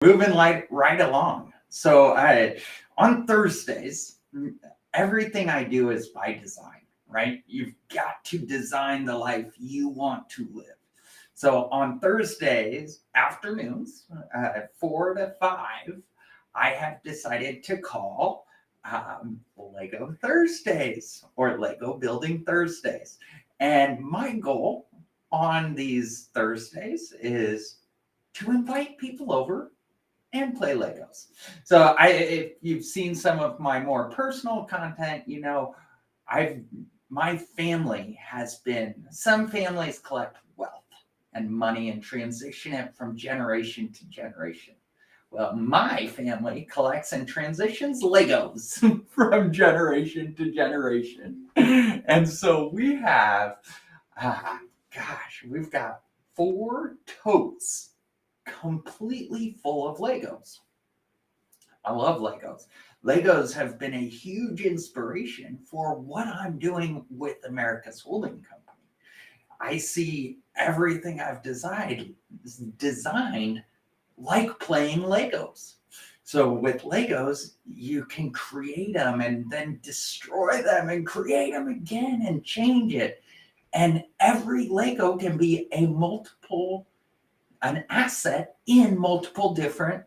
Moving right along. So on Thursdays, everything I do is by design, right? You've got to design the life you want to live. So on Thursdays afternoons, 4 to 5, I have decided to call Lego Thursdays or Lego Building Thursdays. And my goal on these Thursdays is to invite people over and play Legos. So if you've seen some of my more personal content, I've my family has been some families collect wealth and money and transition it from generation to generation. Well, my family collects and transitions Legos from generation to generation. And so we have, we've got 4 totes completely full of Legos. I love Legos. Legos have been a huge inspiration for what I'm doing with America's Holding Company. I see everything I've designed like playing Legos. So with Legos, you can create them and then destroy them and create them again and change it. And every Lego can be an asset in multiple different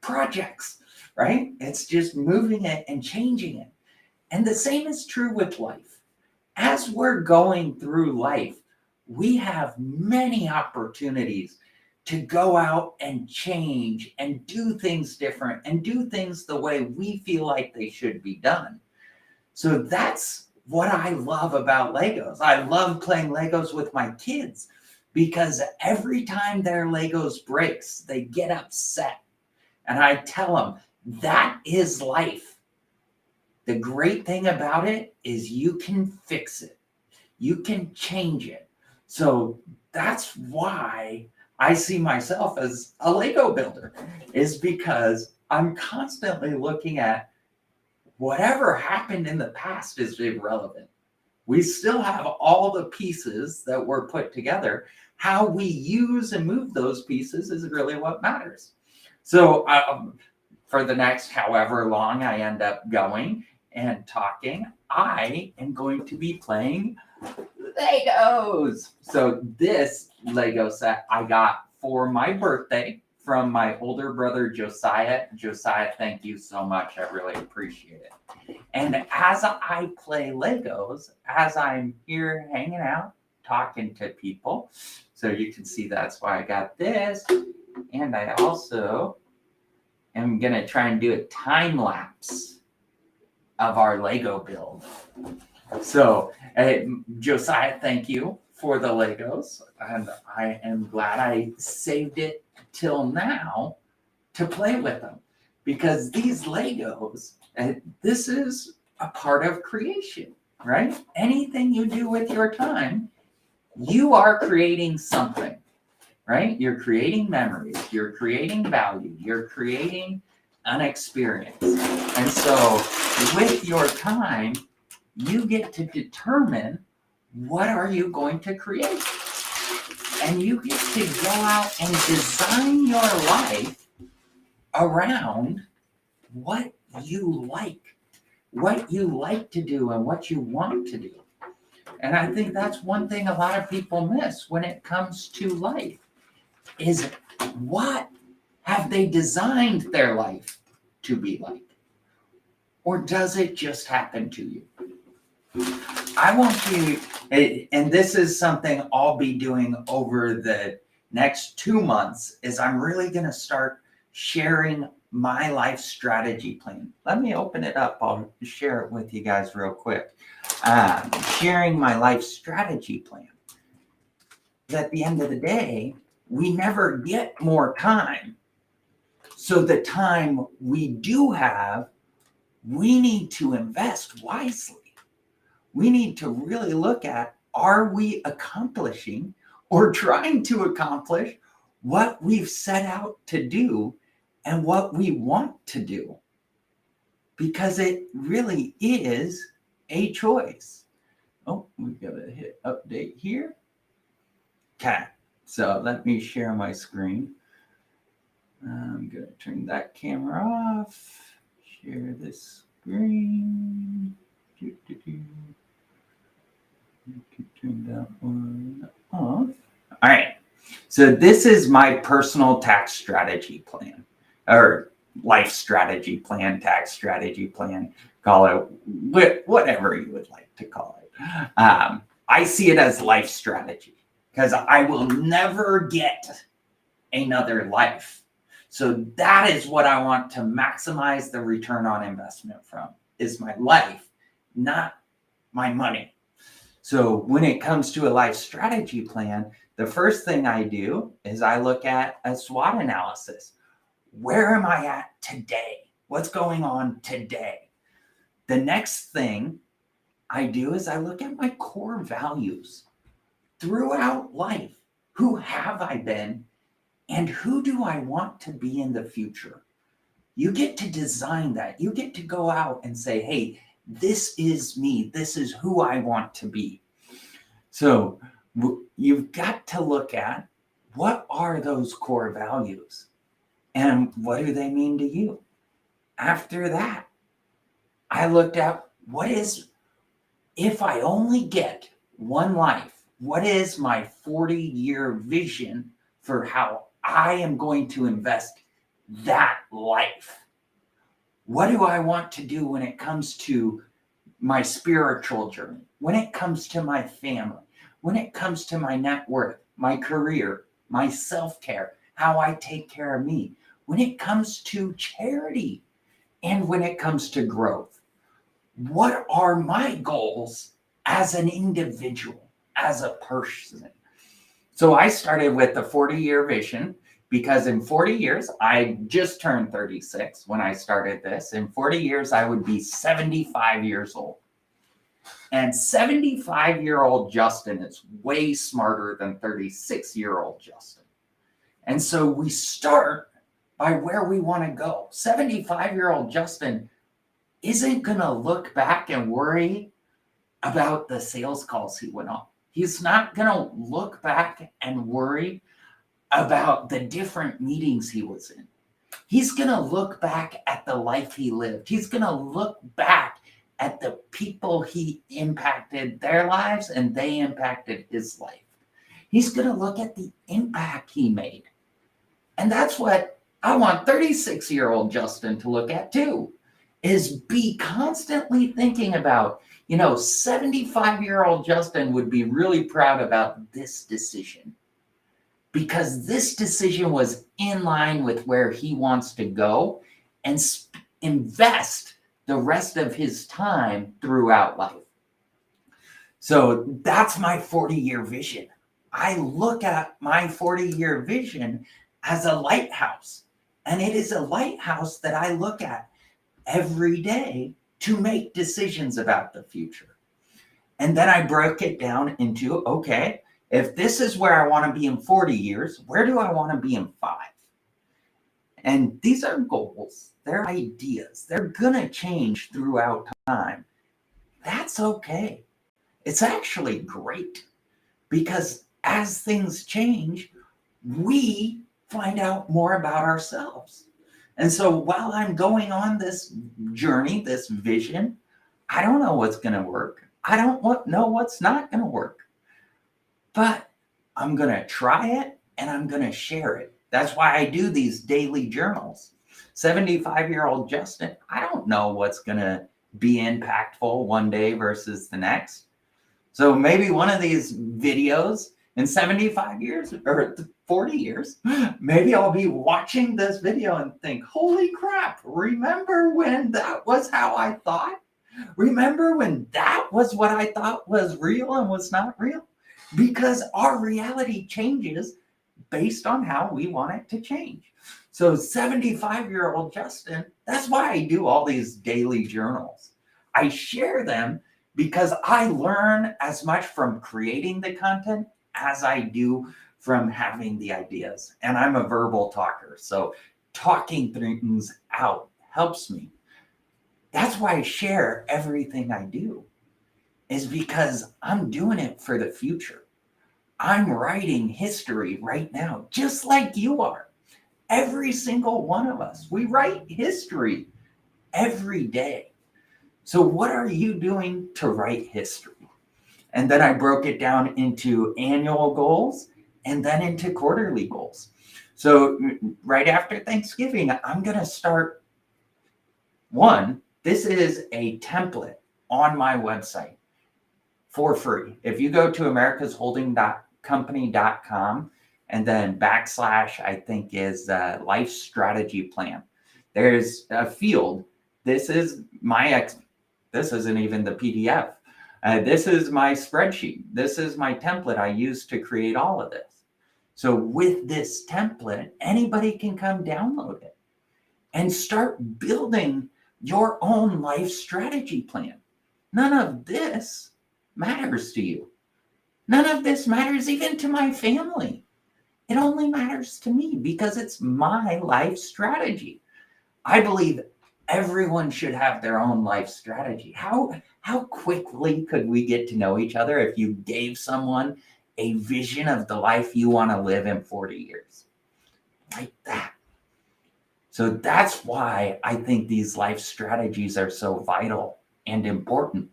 projects, right? It's just moving it and changing it. And the same is true with life. As we're going through life, we have many opportunities to go out and change and do things different and do things the way we feel like they should be done. So that's what I love about Legos. I love playing Legos with my kids because every time their Legos breaks, they get upset. And I tell them, that is life. The great thing about it is you can fix it. You can change it. So that's why I see myself as a Lego builder, is because I'm constantly looking at whatever happened in the past is irrelevant. We still have all the pieces that were put together. How we use and move those pieces is really what matters. So for the next however long I end up going and talking, I am going to be playing Legos. So this Lego set I got for my birthday from my older brother, Josiah. Josiah, thank you so much. I really appreciate it. And as I play Legos, as I'm here hanging out, talking to people, so you can see that's why I got this. And I also am going to try and do a time lapse of our Lego build. So, Josiah, thank you for the Legos. And I am glad I saved it till now to play with them. Because these Legos, this is a part of creation, right? Anything you do with your time, you are creating something, right? You're creating memories, you're creating value, you're creating an experience. And so with your time, you get to determine what are you going to create. And you get to go out and design your life around what you like to do and what you want to do. And I think that's one thing a lot of people miss when it comes to life is what have they designed their life to be like? Or does it just happen to you? I want you, and this is something I'll be doing over the next 2 months, is I'm really going to start sharing my life strategy plan. Let me open it up. I'll share it with you guys real quick. Sharing my life strategy plan. At the end of the day, we never get more time. So the time we do have, we need to invest wisely. We need to really look at, are we accomplishing or trying to accomplish what we've set out to do and what we want to do? Because it really is a choice. Oh, we've got to hit update here. Okay, so let me share my screen. I'm going to turn that camera off. Share this screen. Turn that one off. All right. So this is my personal tax strategy plan, or life strategy plan, tax strategy plan, call it whatever you would like to call it. I see it as life strategy because I will never get another life. So that is what I want to maximize the return on investment from, is my life, not my money. So when it comes to a life strategy plan, the first thing I do is I look at a SWOT analysis. Where am I at today? What's going on today? The next thing I do is I look at my core values throughout life. Who have I been and who do I want to be in the future? You get to design that. You get to go out and say, hey, this is me. This is who I want to be. So you've got to look at, what are those core values and what do they mean to you? After that, I looked at, if I only get one life, what is my 40-year vision for how I am going to invest that life? What do I want to do when it comes to my spiritual journey, when it comes to my family, when it comes to my net worth, my career, my self-care, how I take care of me, when it comes to charity, and when it comes to growth? What are my goals as an individual, as a person? So I started with the 40-year vision, because in 40 years, I just turned 36 when I started this. In 40 years, I would be 75 years old. And 75-year-old Justin is way smarter than 36-year-old Justin. And so we start by where we want to go. 75-year-old Justin isn't going to look back and worry about the sales calls he went on. He's not going to look back and worry about the different meetings he was in. He's going to look back at the life he lived. He's going to look back at the people he impacted their lives and they impacted his life. He's going to look at the impact he made. And that's what I want 36-year-old Justin to look at too, is be constantly thinking about, 75-year-old Justin would be really proud about this decision, because this decision was in line with where he wants to go and invest the rest of his time throughout life. So that's my 40-year vision. I look at my 40-year vision as a lighthouse, and it is a lighthouse that I look at every day to make decisions about the future. And then I broke it down into, okay, if this is where I want to be in 40 years, where do I want to be in 5? And these are goals. They're ideas. They're going to change throughout time. That's okay. It's actually great, because as things change, we find out more about ourselves. And so while I'm going on this journey, this vision, I don't know what's going to work. I don't know what's not going to work. But I'm going to try it and I'm going to share it. That's why I do these daily journals. 75-year-old Justin, I don't know what's going to be impactful one day versus the next. So maybe one of these videos in 75 years or 40 years, maybe I'll be watching this video and think, holy crap, remember when that was how I thought? Remember when that was what I thought was real and was not real? Because our reality changes based on how we want it to change. So 75-year-old Justin, that's why I do all these daily journals. I share them because I learn as much from creating the content as I do from having the ideas. And I'm a verbal talker, so talking things out helps me. That's why I share everything I do, is because I'm doing it for the future. I'm writing history right now, just like you are. Every single one of us. We write history every day. So what are you doing to write history? And then I broke it down into annual goals and then into quarterly goals. So right after Thanksgiving, I'm going to start one. This is a template on my website for free. If you go to americasholdingcompany.com and then / I think is life strategy plan, there's a field. This is this isn't even the PDF. This is my spreadsheet. This is my template I use to create all of this. So with this template, anybody can come download it and start building your own life strategy plan. None of this matters to you. None of this matters even to my family. It only matters to me because it's my life strategy. I believe everyone should have their own life strategy. How quickly could we get to know each other if you gave someone a vision of the life you want to live in 40 years? Like that. So that's why I think these life strategies are so vital and important.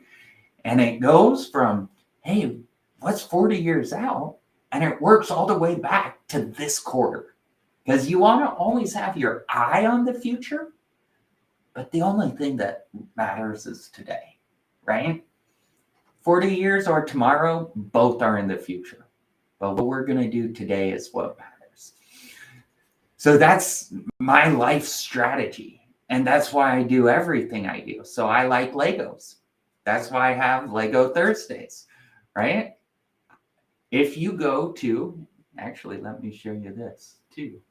And it goes from, hey, what's 40 years out? And it works all the way back to this quarter. Because you want to always have your eye on the future, but the only thing that matters is today, right? 40 years or tomorrow, both are in the future. But what we're going to do today is what matters. So that's my life strategy. And that's why I do everything I do. So I like Legos. That's why I have Lego Thursdays, right? If you go to, actually, let me show you this too.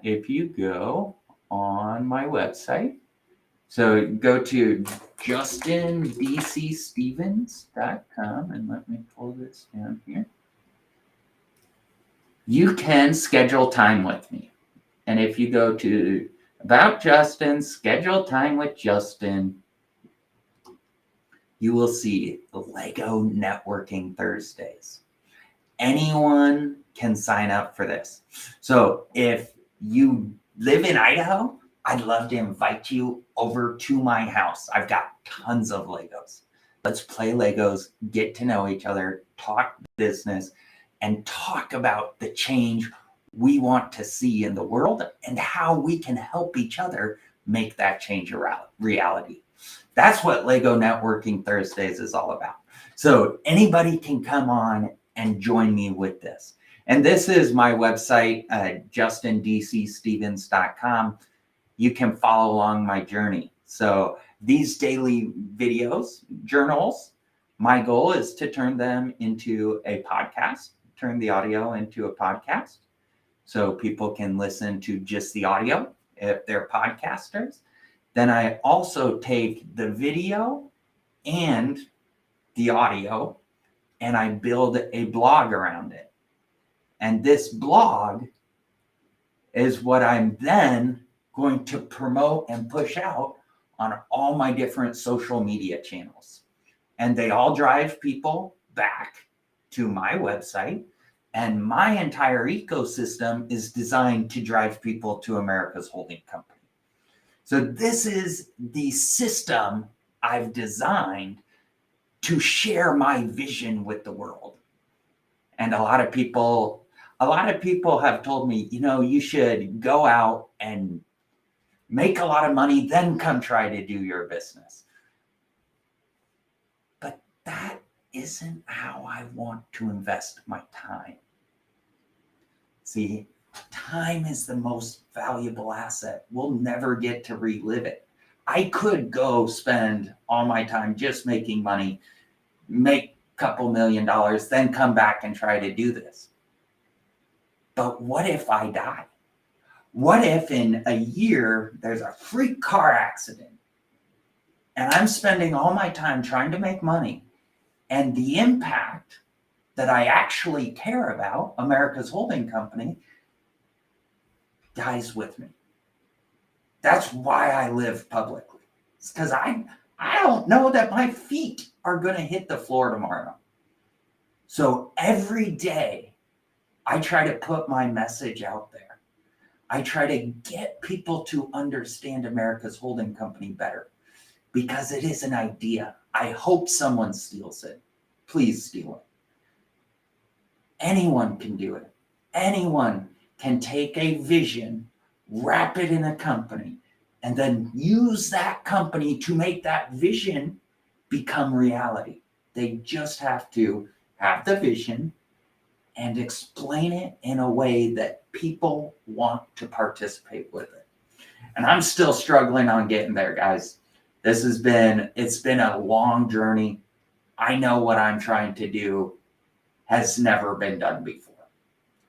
If you go on my website, so go to justindcstevens.com and let me pull this down here. You can schedule time with me. And if you go to About Justin, schedule time with Justin, you will see the Lego Networking Thursdays. Anyone can sign up for this. So if you live in Idaho, I'd love to invite you over to my house. I've got tons of Legos. Let's play Legos, get to know each other, talk business, and talk about the change we want to see in the world and how we can help each other make that change a reality. That's what Lego Networking Thursdays is all about. So anybody can come on and join me with this. And this is my website, justindcstevens.com. You can follow along my journey. So these daily videos, journals, my goal is to turn them into a podcast, turn the audio into a podcast so people can listen to just the audio if they're podcasters. Then I also take the video and the audio and I build a blog around it. And this blog is what I'm then going to promote and push out on all my different social media channels. And they all drive people back to my website. And my entire ecosystem is designed to drive people to America's Holding Company. So this is the system I've designed to share my vision with the world. And a lot of people have told me, you should go out and make a lot of money, then come try to do your business. But that isn't how I want to invest my time. See, time is the most valuable asset. We'll never get to relive it. I could go spend all my time just making money, make a couple $1 million, then come back and try to do this. But what if I die? What if in a year there's a freak car accident and I'm spending all my time trying to make money and the impact that I actually care about, America's Holding Company, dies with me? That's why I live publicly. It's because I don't know that my feet are going to hit the floor tomorrow. So every day I try to put my message out there. I try to get people to understand America's Holding Company better because it is an idea. I hope someone steals it. Please steal it. Anyone can do it. Anyone can take a vision, wrap it in a company, and then use that company to make that vision become reality. They just have to have the vision and explain it in a way that people want to participate with it. And I'm still struggling on getting there, guys. It's been a long journey. I know what I'm trying to do has never been done before.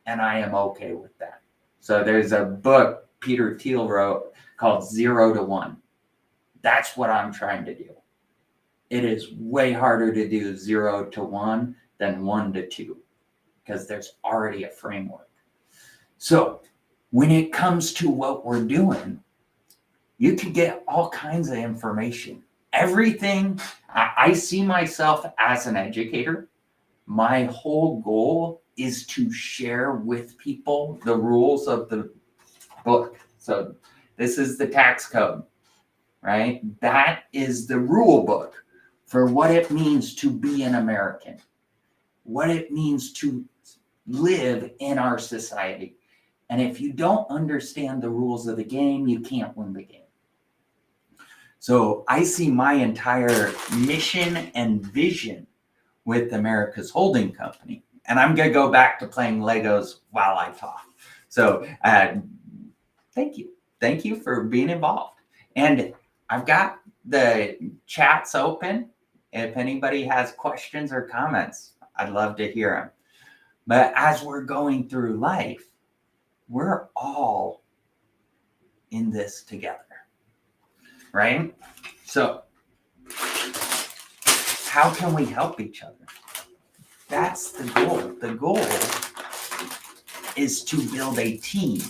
And I am okay with that. So there's a book Peter Thiel wrote called 0 to 1. That's what I'm trying to do. It is way harder to do 0 to 1 than 1 to 2 because there's already a framework. So when it comes to what we're doing, you can get all kinds of information. Everything, I see myself as an educator. My whole goal is to share with people the rules of the book. So this is the tax code, right? That is the rule book for what it means to be an American, what it means to live in our society. And if you don't understand the rules of the game, you can't win the game. So I see my entire mission and vision with America's Holding Company. And I'm going to go back to playing Legos while I talk. So thank you. Thank you for being involved. And I've got the chats open. If anybody has questions or comments, I'd love to hear them. But as we're going through life, we're all in this together, right? So how can we help each other? That's the goal. The goal is to build a team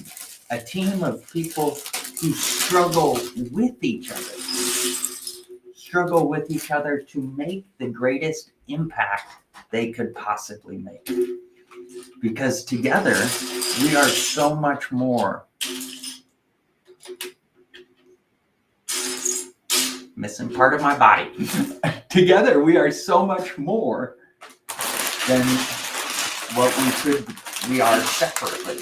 of people who struggle with each other to make the greatest impact they could possibly make. Because together, we are so much more. Missing part of my body. Together, we are so much more than what we are separately.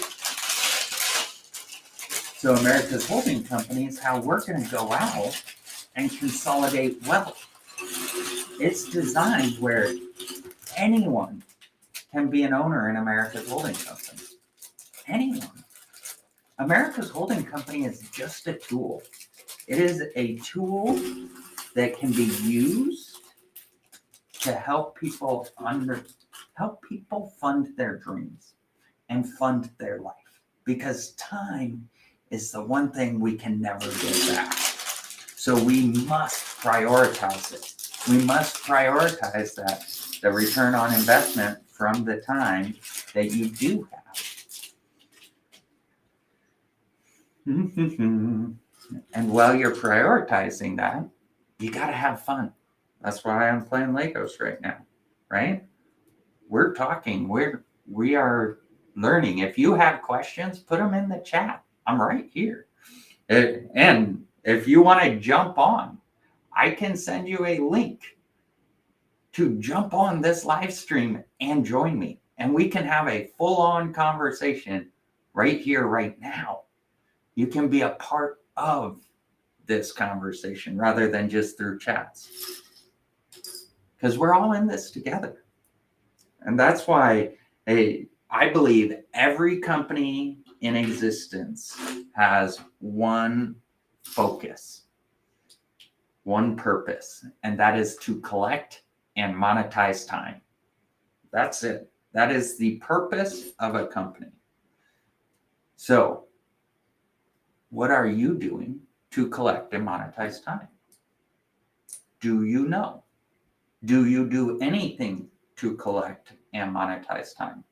So America's Holding Company is how we're going to go out and consolidate wealth. It's designed where anyone can be an owner in America's Holding Company. Anyone. America's Holding Company is just a tool. It is a tool that can be used to help people fund their dreams and fund their life. Because time is the one thing we can never get back. So we must prioritize it. We must prioritize that, the return on investment from the time that you do have. And while you're prioritizing that, you got to have fun. That's why I'm playing Legos right now, right? We're talking, we are learning. If you have questions, put them in the chat. I'm right here. And if you want to jump on, I can send you a link to jump on this live stream and join me. And we can have a full-on conversation right here, right now. You can be a part of this conversation rather than just through chats. Because we're all in this together. And that's why I believe every company in existence has one focus, one purpose, and that is to collect and monetize time. That's it. That is the purpose of a company. So, what are you doing to collect and monetize time? Do you know? Do you do anything to collect and monetize time?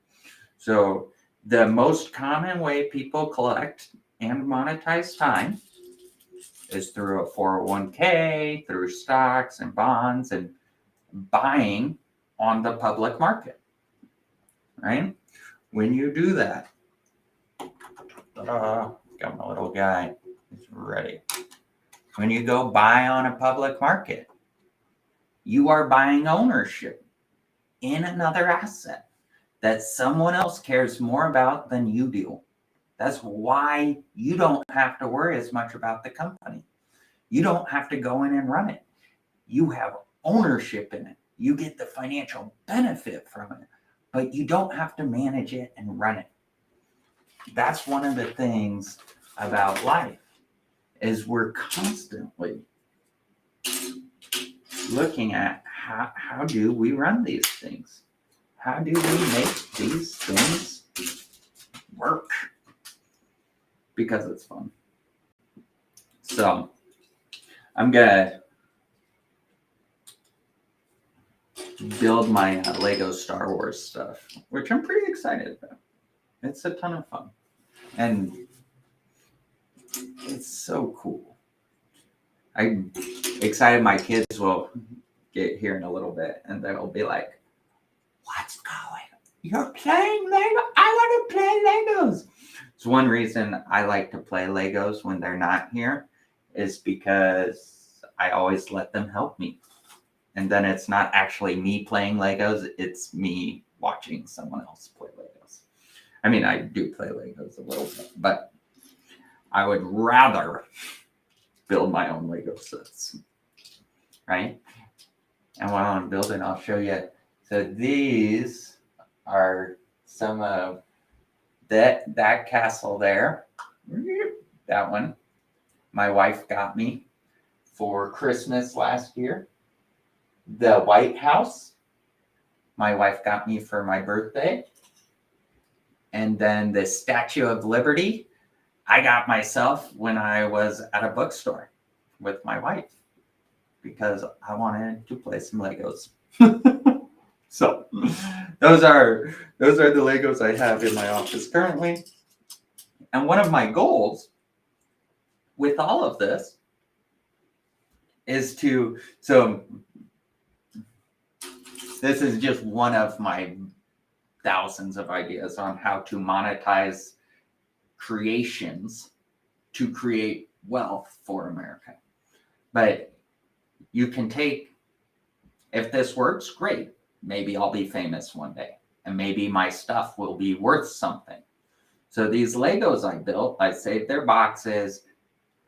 So the most common way people collect and monetize time is through a 401k, through stocks and bonds, and buying on the public market, right? When you do that, Got my little guy. He's ready. When you go buy on a public market, you are buying ownership in another asset that someone else cares more about than you do. That's why you don't have to worry as much about the company. You don't have to go in and run it. You have ownership in it. You get the financial benefit from it, but you don't have to manage it and run it. That's one of the things about life is we're constantly looking at how do we run these things? How do we make these things work? Because it's fun. So I'm gonna build my Lego Star Wars stuff, which I'm pretty excited about. It's a ton of fun. And it's so cool. I'm excited my kids will get here in a little bit and they'll be like, what's going on? You're playing Lego? I want to play Legos. So one reason I like to play Legos when they're not here is because I always let them help me. And then it's not actually me playing Legos, it's me watching someone else play Legos. I mean, I do play Legos a little bit, but I would rather build my own Lego sets, right? And while I'm building, I'll show you. So these are some of that castle there. That one, my wife got me for Christmas last year. The White House, my wife got me for my birthday. And then the Statue of Liberty, I got myself when I was at a bookstore with my wife because I wanted to play some Legos. So those are the Legos I have in my office currently. And one of my goals with all of this is so this is just one of my thousands of ideas on how to monetize creations to create wealth for America. But you can take, if this works, great. Maybe I'll be famous one day and maybe my stuff will be worth something. So these Legos I built, I saved their boxes.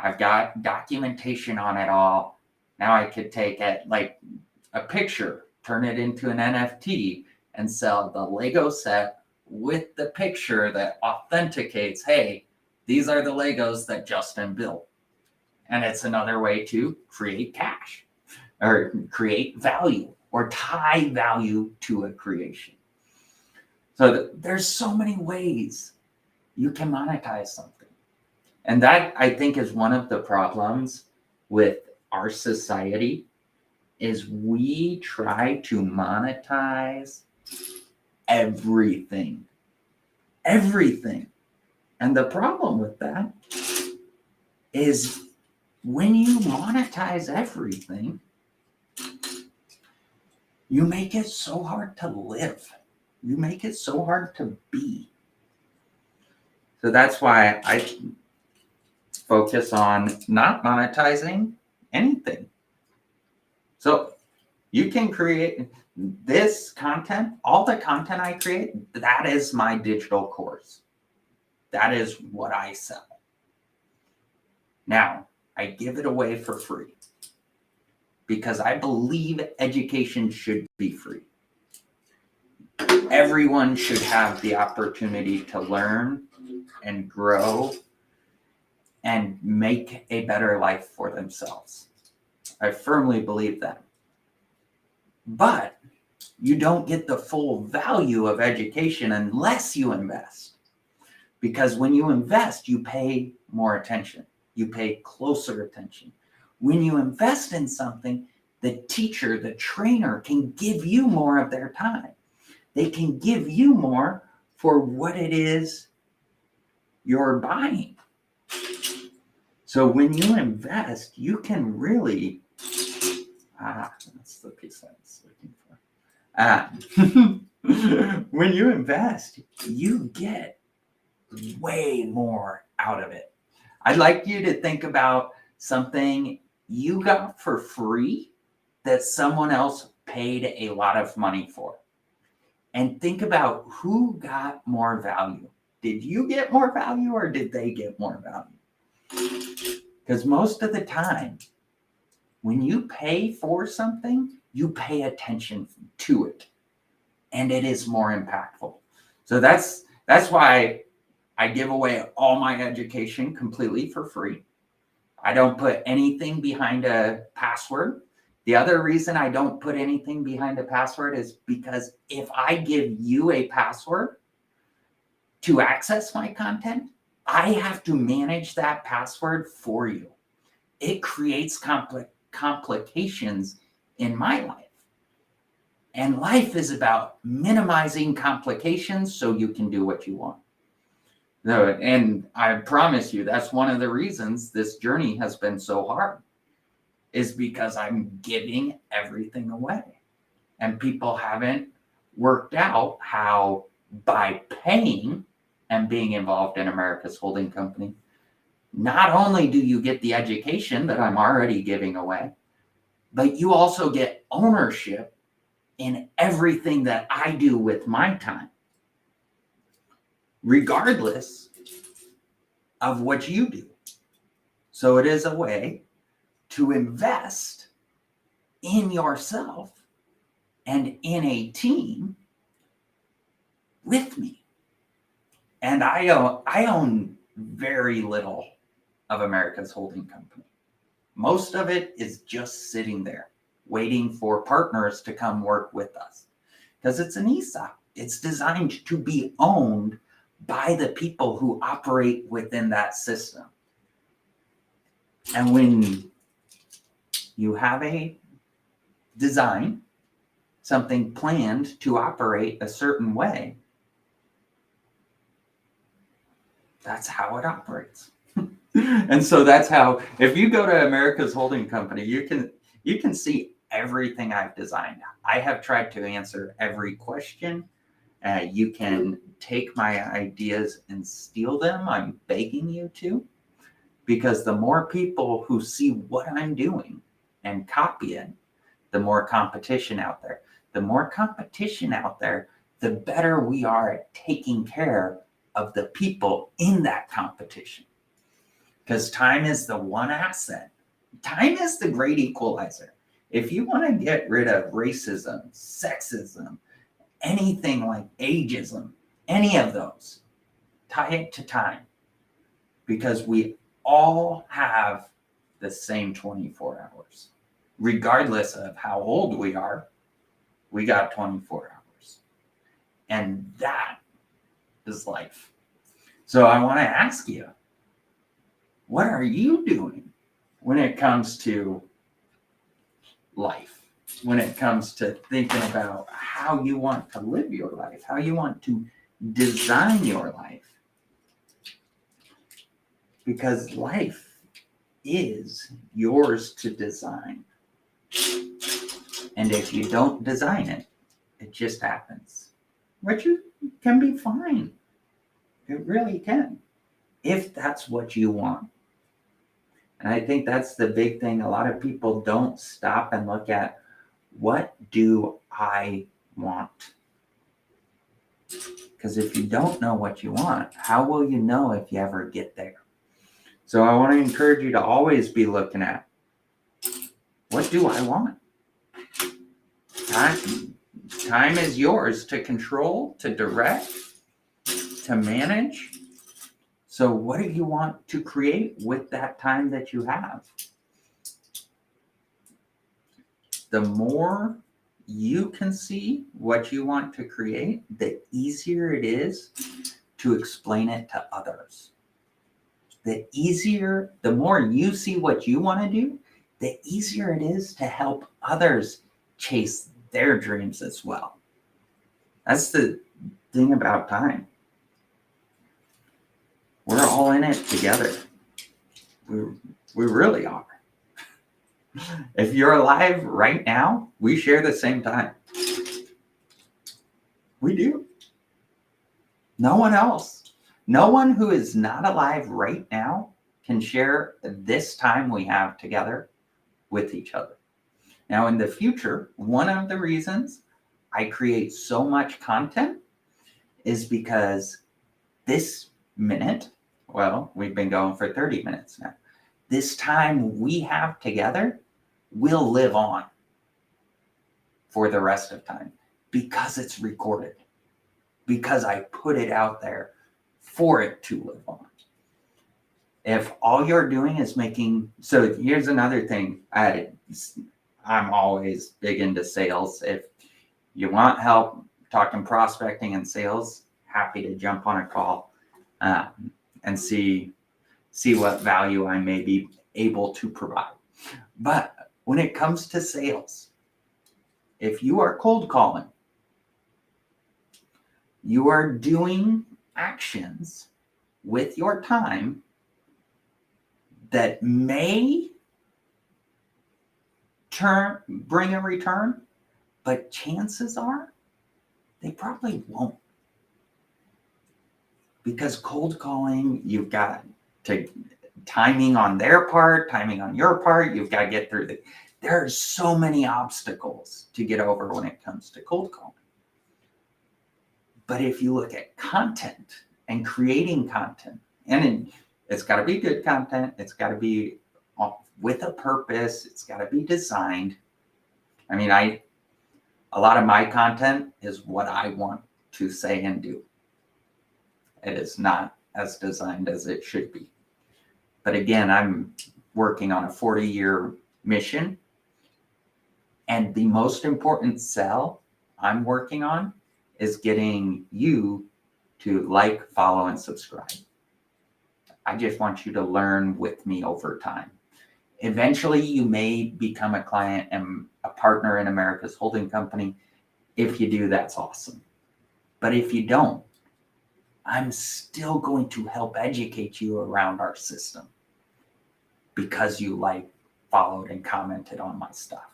I've got documentation on it all. Now I could take it like a picture, turn it into an NFT and sell the Lego set with the picture that authenticates, hey, these are the Legos that Justin built. And it's another way to create cash or create value or tie value to a creation. So there's so many ways you can monetize something. And that, I think, is one of the problems with our society is we try to monetize everything. And the problem with that is when you monetize everything, you make it so hard to live. You make it so hard to be. So that's why I focus on not monetizing anything. So you can create this content, all the content I create, that is my digital course. That is what I sell. Now, I give it away for free because I believe education should be free. Everyone should have the opportunity to learn and grow and make a better life for themselves. I firmly believe that. But you don't get the full value of education unless you invest. Because when you invest, you pay more attention. You pay closer attention. When you invest in something, the teacher, the trainer can give you more of their time. They can give you more for what it is you're buying. So when you invest, you can really, that's the piece I was looking for. When you invest, you get way more out of it I'd like you to think about something you got for free that someone else paid a lot of money for. And think about who got more value. Did you get more value or did they get more value? Because most of the time, when you pay for something, you pay attention to it and it is more impactful. So that's why I give away all my education completely for free. I don't put anything behind a password. The other reason I don't put anything behind a password is because if I give you a password to access my content, I have to manage that password for you. It creates complications in my life. And life is about minimizing complications so you can do what you want. No, and I promise you, that's one of the reasons this journey has been so hard, is because I'm giving everything away. And people haven't worked out how by paying and being involved in America's Holding Company, not only do you get the education that I'm already giving away, but you also get ownership in everything that I do with my time, regardless of what you do. So it is a way to invest in yourself and in a team with me. And I own very little of America's Holding Company. Most of it is just sitting there waiting for partners to come work with us, because it's an ESOP. It's designed to be owned by the people who operate within that system. And when you have a design, something planned to operate a certain way, that's how it operates. And so that's how, if you go to America's Holding Company, you can see everything I've designed. I have tried to answer every question. You can take my ideas and steal them. I'm begging you to, because the more people who see what I'm doing and copy it, the more competition out there. The more competition out there, the better we are at taking care of the people in that competition. Because time is the one asset. Time is the great equalizer. If you want to get rid of racism, sexism, anything like ageism, any of those, tie it to time. Because we all have the same 24 hours. Regardless of how old we are, we got 24 hours. And that is life. So I want to ask you, what are you doing when it comes to life? When it comes to thinking about how you want to live your life, how you want to design your life? Because life is yours to design. And if you don't design it, it just happens, which can be fine. It really can, if that's what you want. And I think that's the big thing. A lot of people don't stop and look at, what do I want? Because if you don't know what you want, how will you know if you ever get there? So I want to encourage you to always be looking at, what do I want? Time is yours to control, to direct, to manage. So what do you want to create with that time that you have? The more you can see what you want to create, the easier it is to explain it to others. The more you see what you want to do, the easier it is to help others chase their dreams as well. That's the thing about time. We're all in it together. We really are. If you're alive right now, we share the same time. We do. No one else. No one who is not alive right now can share this time we have together with each other. Now, in the future, one of the reasons I create so much content is because this minute, well, we've been going for 30 minutes now. This time we have together will live on for the rest of time because it's recorded, because I put it out there for it to live on. If all you're doing is so here's another thing. I'm always big into sales. If you want help talking prospecting and sales, happy to jump on a call and see what value I may be able to provide. But when it comes to sales, if you are cold calling, you are doing actions with your time that may bring a return, but chances are they probably won't. Because cold calling, you've got to timing on their part, timing on your part, you've got to get through there are so many obstacles to get over when it comes to cold calling. But if you look at content and creating content, and it's got to be good content, it's got to be with a purpose, it's got to be designed. I mean, a lot of my content is what I want to say and do. It is not as designed as it should be. But again, I'm working on a 40-year mission. And the most important sell I'm working on is getting you to like, follow, and subscribe. I just want you to learn with me over time. Eventually, you may become a client and a partner in America's Holding Company. If you do, that's awesome. But if you don't, I'm still going to help educate you around our system because you liked, followed, and commented on my stuff.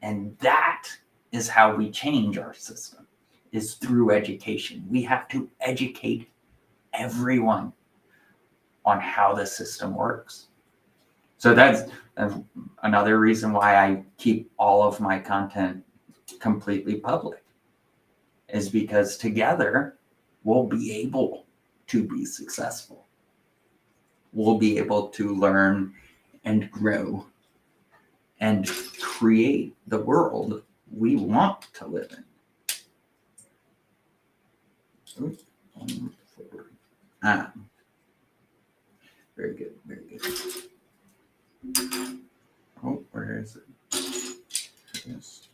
And that is how we change our system, is through education. We have to educate everyone on how the system works. So that's another reason why I keep all of my content completely public, is because together we'll be able to be successful. We'll be able to learn and grow and create the world we want to live in. Very good, very good. Oh, where is it? Yes.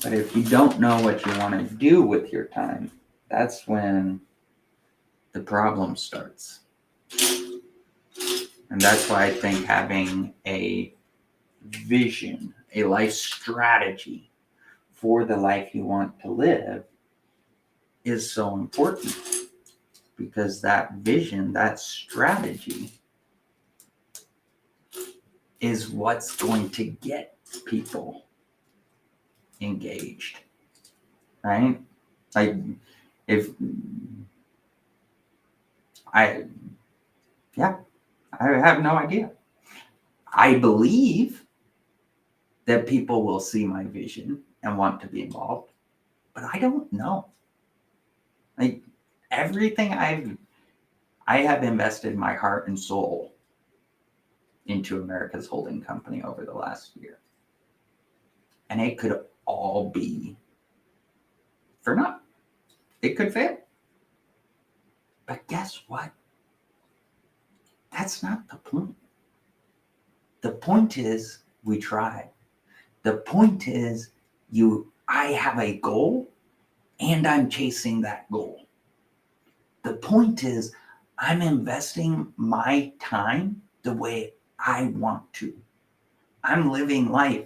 But if you don't know what you want to do with your time, that's when the problem starts. And that's why I think having a vision, a life strategy for the life you want to live is so important. Because that vision, that strategy is what's going to get people engaged, right? Like I have no idea. I believe that people will see my vision and want to be involved, but I don't know. Like everything I have invested my heart and soul into America's Holding Company over the last year. And it could all be for naught. It could fail. But guess what? That's not the point. The point is we tried. The point is I have a goal and I'm chasing that goal. The point is I'm investing my time the way I want to. I'm living life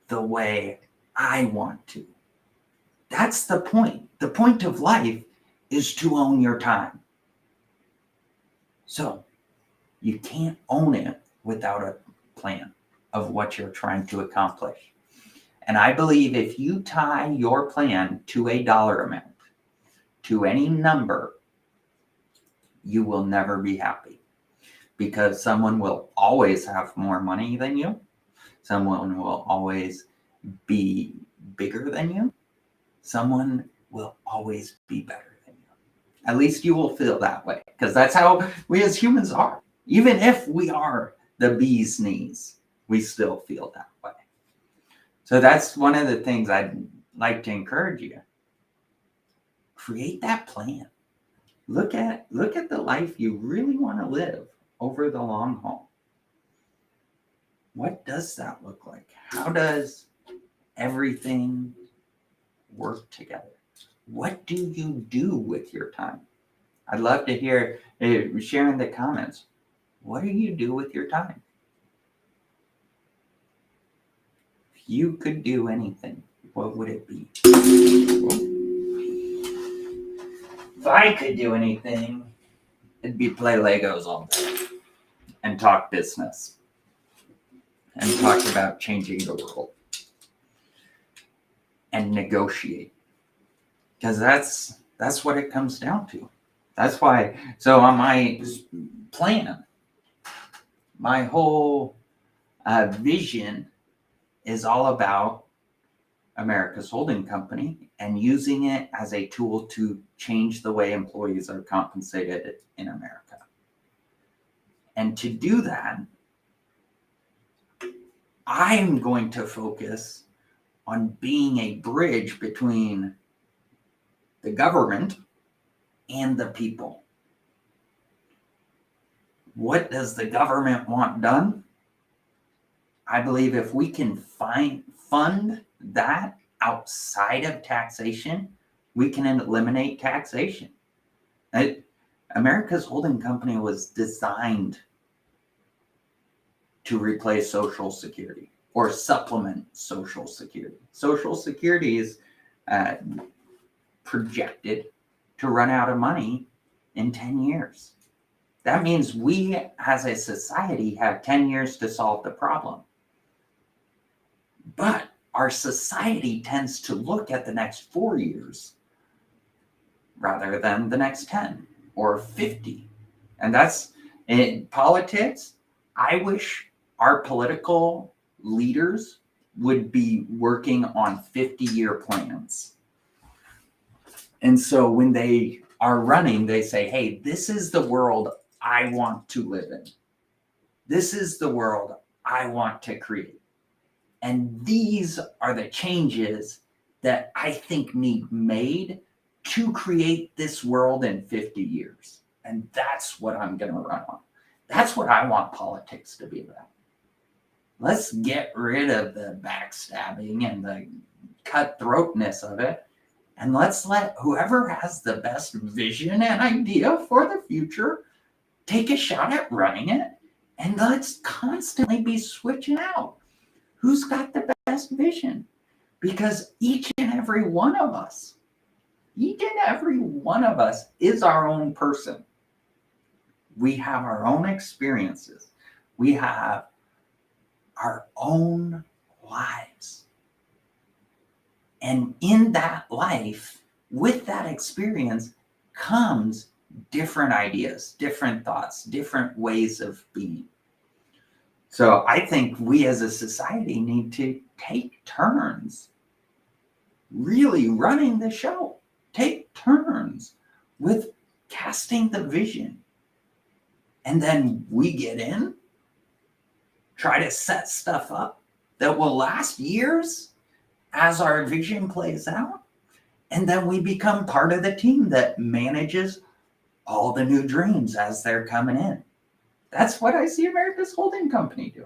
the way I want to. That's the point. The point of life is to own your time. So you can't own it without a plan of what you're trying to accomplish. And I believe if you tie your plan to a dollar amount, to any number, you will never be happy, because someone will always have more money than you. Someone will always be bigger than you. Someone will always be better than you. At least you will feel that way, because that's how we as humans are. Even if we are the bee's knees, we still feel that way. So that's one of the things I'd like to encourage you. Create that plan. Look at the life you really want to live over the long haul. What does that look like? How does everything work together? What do you do with your time? I'd love to hear share in the comments. What do you do with your time? If you could do anything, what would it be? If I could do anything, it'd be play Legos all day and talk business and talk about changing the world and negotiate, because that's what it comes down to. That's why. So on my plan, my whole vision is all about America's Holding Company and using it as a tool to change the way employees are compensated in America. And to do that, I'm going to focus on being a bridge between the government and the people. What does the government want done? I believe if we can fund that outside of taxation, we can eliminate taxation. America's Holding Company was designed to replace Social Security or supplement Social Security. Social Security is projected to run out of money in 10 years. That means we as a society have 10 years to solve the problem. But our society tends to look at the next 4 years rather than the next 10 or 50. And that's in politics. I wish our political leaders would be working on 50-year plans. And so when they are running, they say, hey, this is the world I want to live in. This is the world I want to create. And these are the changes that I think need made to create this world in 50 years. And that's what I'm going to run on. That's what I want politics to be about. Let's get rid of the backstabbing and the cutthroatness of it. And let's let whoever has the best vision and idea for the future take a shot at running it. And let's constantly be switching out. Who's got the best vision? Because each and every one of us is our own person. We have our own experiences. We have our own lives. And in that life, with that experience, comes different ideas, different thoughts, different ways of being. So I think we as a society need to take turns really running the show. Take turns with casting the vision. And then we get in, try to set stuff up that will last years as our vision plays out. And then we become part of the team that manages all the new dreams as they're coming in. That's what I see America's Holding Company do.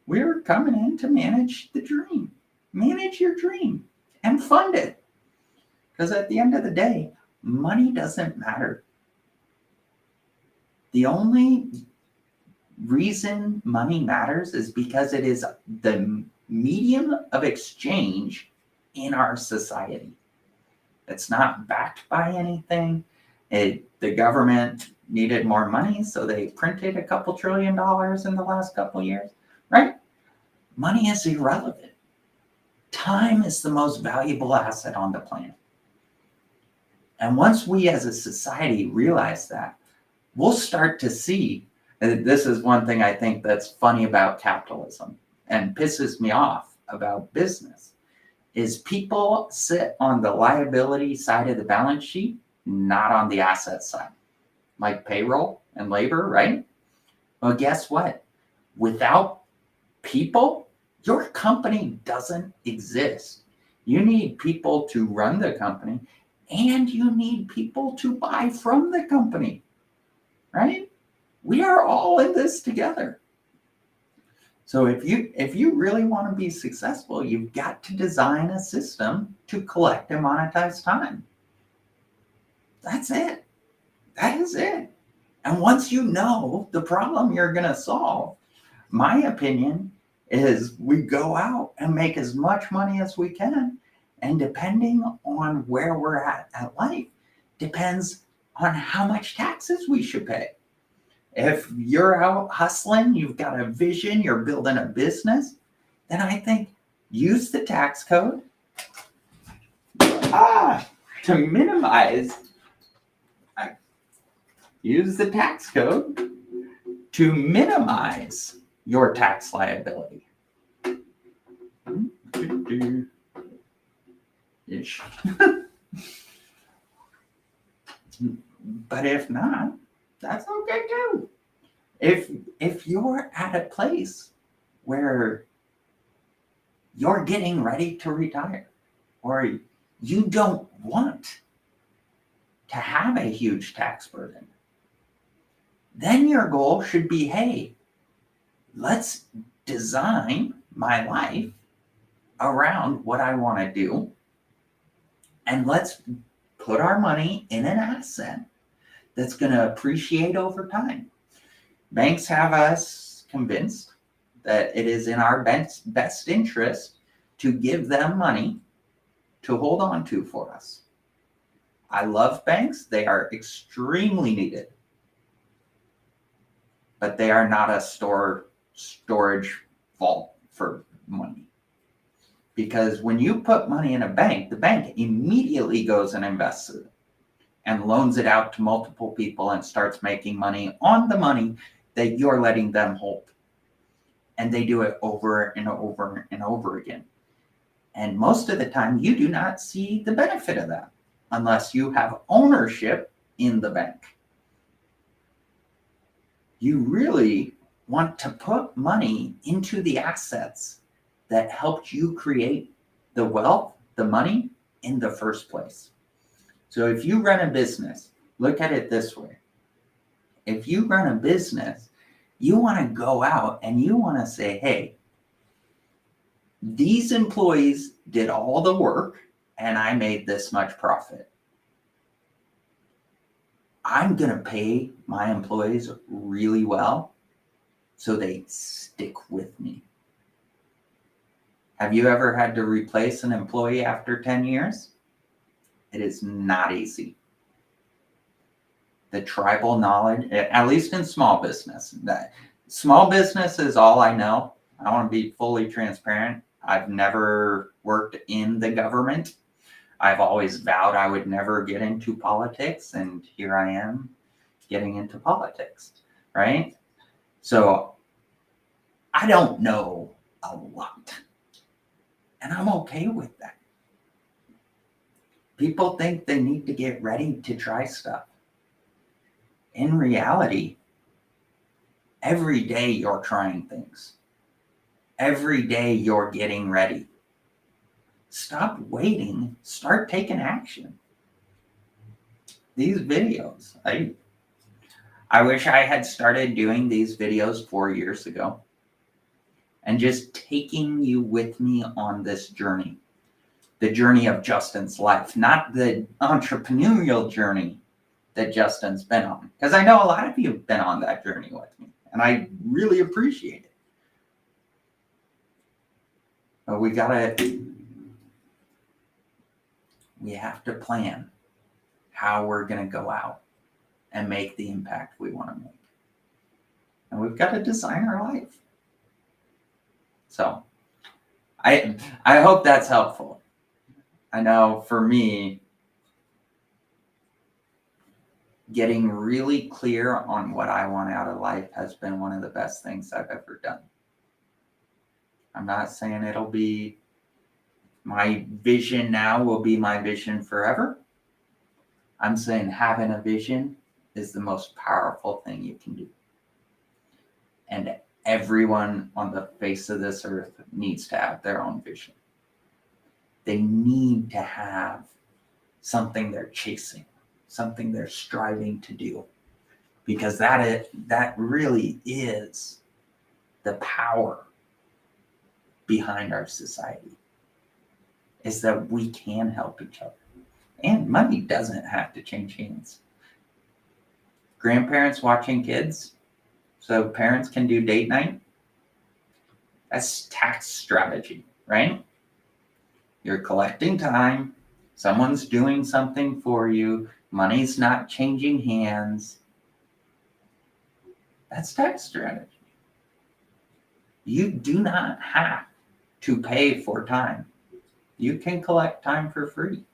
We're coming in to manage the dream. Manage your dream and fund it. Because at the end of the day, money doesn't matter. The only reason money matters is because it is the medium of exchange in our society. It's not backed by anything. The government needed more money, so they printed a couple $1 trillion in the last couple years, right? Money is irrelevant. Time is the most valuable asset on the planet. And once we as a society realize that, we'll start to see, and this is one thing I think that's funny about capitalism and pisses me off about business, is people sit on the liability side of the balance sheet, not on the asset side, like payroll and labor, right? Well, guess what? Without people, your company doesn't exist. You need people to run the company, and you need people to buy from the company, right? We are all in this together. So if you really want to be successful, you've got to design a system to collect and monetize time. That's it. That is it. And once you know the problem you're going to solve, my opinion is we go out and make as much money as we can. And depending on where we're at life, depends on how much taxes we should pay. If you're out hustling, you've got a vision, you're building a business, then I think use the tax code to minimize. Use the tax code to minimize your tax liability. Ish. But if not, that's okay too. If you're at a place where you're getting ready to retire, or you don't want to have a huge tax burden, then your goal should be, hey, let's design my life around what I want to do, and let's put our money in an asset that's going to appreciate over time. Banks have us convinced that it is in our best interest to give them money to hold on to for us. I love banks. They are extremely needed. But they are not a storage vault for money. Because when you put money in a bank, the bank immediately goes and invests it and loans it out to multiple people and starts making money on the money that you're letting them hold. And they do it over and over and over again. And most of the time, you do not see the benefit of that unless you have ownership in the bank. You really want to put money into the assets that helped you create the wealth, the money in the first place. So if you run a business, look at it this way. If you run a business, you want to go out and you want to say, hey, these employees did all the work and I made this much profit. I'm going to pay my employees really well so they stick with me. Have you ever had to replace an employee after 10 years? It is not easy. The tribal knowledge, at least in small business, small business is all I know. I want to be fully transparent. I've never worked in the government. I've always vowed I would never get into politics, and here I am getting into politics, right? So I don't know a lot, and I'm okay with that. People think they need to get ready to try stuff. In reality, every day you're trying things. Every day you're getting ready. Stop waiting. Start taking action. These videos, I wish I had started doing these videos 4 years ago and just taking you with me on this journey. The journey of Justin's life, not the entrepreneurial journey that Justin's been on. Because I know a lot of you have been on that journey with me, and I really appreciate it. But we have to plan how we're going to go out and make the impact we want to make. And we've got to design our life. So I hope that's helpful. I know for me, getting really clear on what I want out of life has been one of the best things I've ever done. I'm not saying it'll be my vision now will be my vision forever. I'm saying having a vision is the most powerful thing you can do. And everyone on the face of this earth needs to have their own vision. They need to have something they're chasing, something they're striving to do, because that really is the power behind our society, is that we can help each other. And money doesn't have to change hands. Grandparents watching kids so parents can do date night, that's tax strategy, right? You're collecting time, someone's doing something for you, money's not changing hands. That's tax strategy. You do not have to pay for time. You can collect time for free,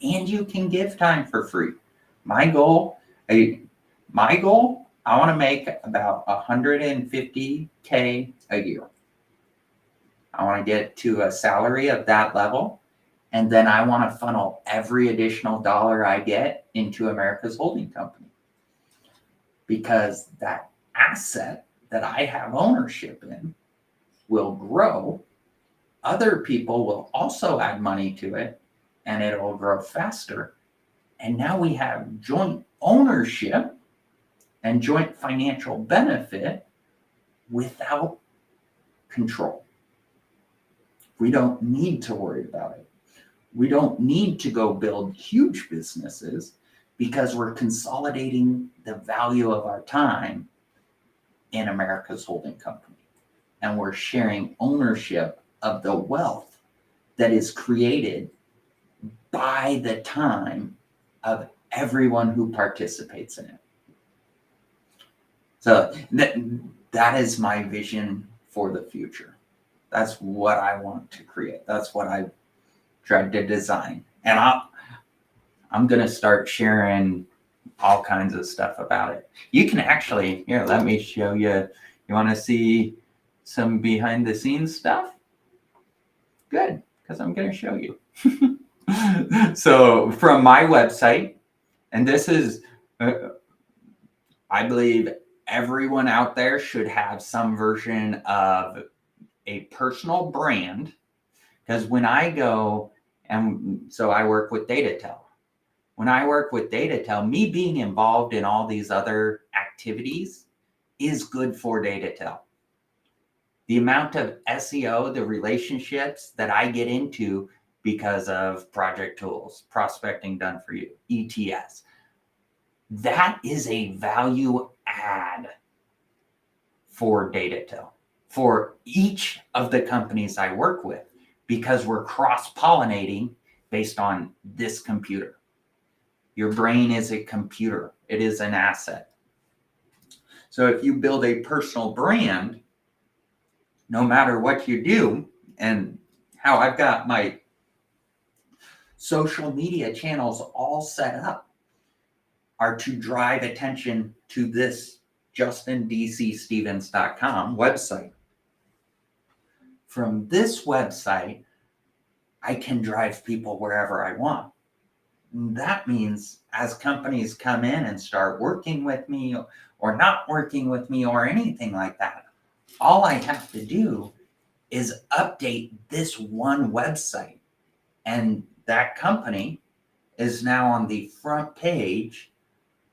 and you can give time for free. My goal, I want to make about 150K a year. I want to get to a salary of that level, and then I want to funnel every additional dollar I get into America's holding company, because that asset that I have ownership in will grow. Other people will also add money to it, and it'll grow faster. And now we have joint ownership and joint financial benefit without control. We don't need to worry about it. We don't need to go build huge businesses, because we're consolidating the value of our time in America's holding company. And we're sharing ownership of the wealth that is created by the time of everyone who participates in it. So that is my vision for the future. That's what I want to create. That's what I've tried to design. And I'm going to start sharing all kinds of stuff about it. You can actually, here, let me show you. You want to see some behind the scenes stuff? Good, because I'm going to show you. So from my website, and this is, I believe everyone out there should have some version of a personal brand, because when I go, and so I work with DataTel. When I work with DataTel, me being involved in all these other activities is good for DataTel. The amount of SEO, the relationships that I get into because of Project Tools, Prospecting Done For You, ETS, that is a value add for DataTel, for each of the companies I work with, because we're cross-pollinating based on this computer. Your brain is a computer. It is an asset. So if you build a personal brand, no matter what you do, and how I've got my social media channels all set up are to drive attention to this JustinDCStevens.com website. From this website, I can drive people wherever I want. That means as companies come in and start working with me or not working with me or anything like that, all I have to do is update this one website, and that company is now on the front page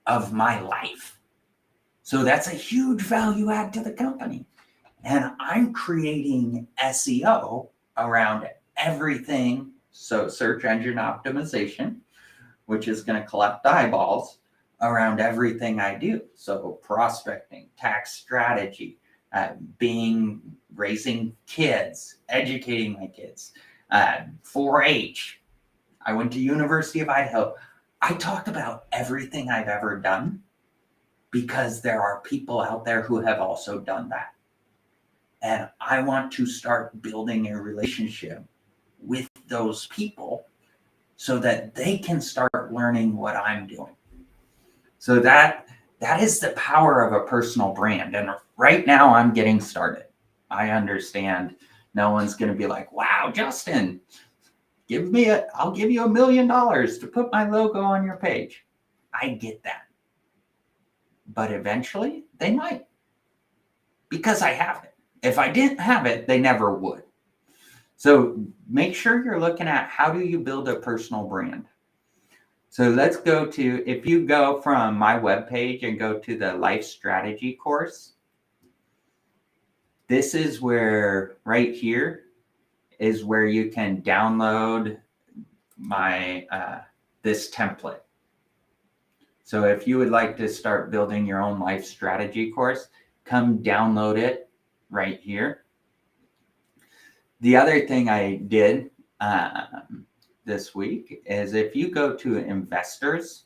of my life. So that's a huge value add to the company. And I'm creating SEO around everything. So search engine optimization, which is going to collect eyeballs around everything I do. So prospecting, tax strategy, raising kids, educating my kids, 4-H. I went to University of Idaho. I talk about everything I've ever done because there are people out there who have also done that. And I want to start building a relationship with those people so that they can start learning what I'm doing. So that is the power of a personal brand. And right now I'm getting started. I understand no one's going to be like, wow, Justin, I'll give you $1 million to put my logo on your page. I get that. But eventually they might, because I have it. If I didn't have it, they never would. So make sure you're looking at how do you build a personal brand. So let's go to, if you go from my webpage and go to the life strategy course, this is where, right here, is where you can download my this template. So if you would like to start building your own life strategy course, come download it right here. The other thing I did this week is if you go to investors,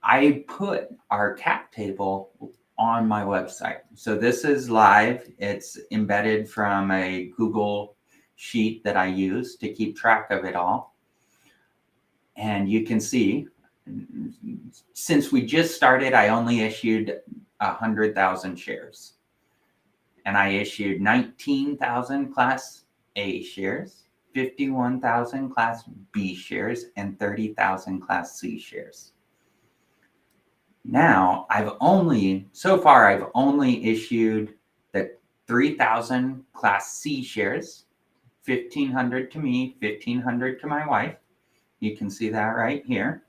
I put our cap table on my website. So this is live. It's embedded from a Google sheet that I use to keep track of it all. And you can see, since we just started, I only issued 100,000 shares. And I issued 19,000 Class A shares, 51,000 Class B shares, and 30,000 Class C shares. Now, so far I've only issued the 3,000 Class C shares, 1,500 to me, 1,500 to my wife. You can see that right here.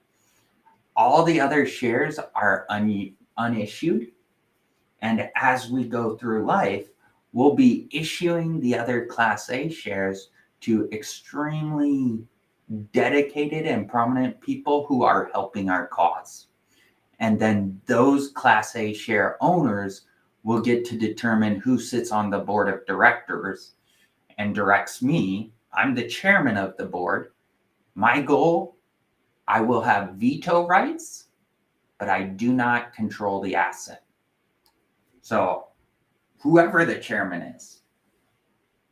All the other shares are unissued. And as we go through life, we'll be issuing the other Class A shares to extremely dedicated and prominent people who are helping our cause. And then those Class A share owners will get to determine who sits on the board of directors and directs me. I'm the chairman of the board. My goal, I will have veto rights, but I do not control the asset. So whoever the chairman is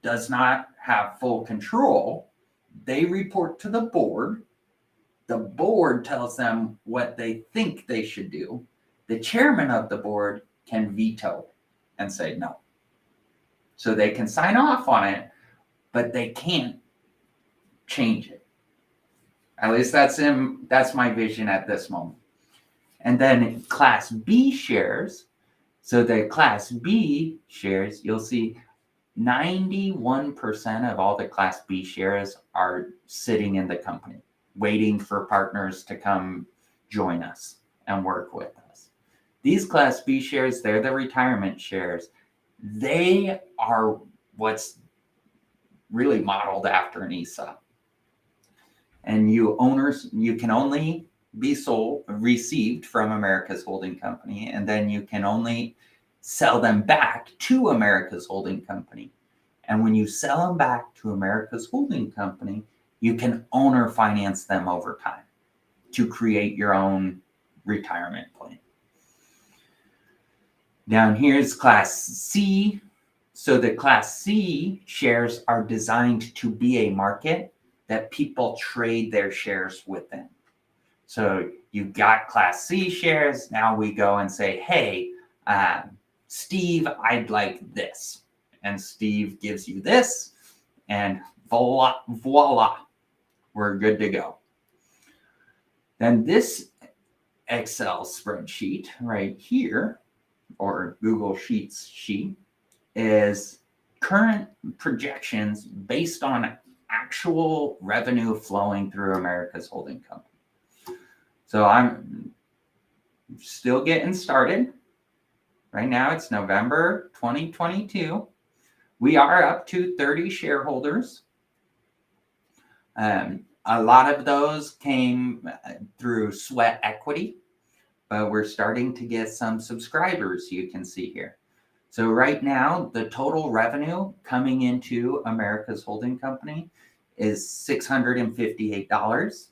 does not have full control. They report to the board. The board tells them what they think they should do. The chairman of the board can veto and say no. So they can sign off on it, but they can't change it. At least that's my vision at this moment. And then Class B shares. So the Class B shares, you'll see 91% of all the Class B shares are sitting in the company, waiting for partners to come join us and work with us. These Class B shares, they're the retirement shares. They are what's really modeled after an ESOP. And you can only be received from America's Holding Company, and then you can only sell them back to America's Holding Company. And when you sell them back to America's Holding Company, you can owner finance them over time to create your own retirement plan. Down here is Class C. So the Class C shares are designed to be a market that people trade their shares within. So you've got Class C shares. Now we go and say, hey, Steve, I'd like this. And Steve gives you this, and voila, we're good to go. Then this Excel spreadsheet right here, or Google Sheets sheet, is current projections based on actual revenue flowing through America's Holding Company. So I'm still getting started. Right now it's November 2022. We are up to 30 shareholders. A lot of those came through sweat equity, but we're starting to get some subscribers, you can see here. So right now, the total revenue coming into America's Holding Company is $658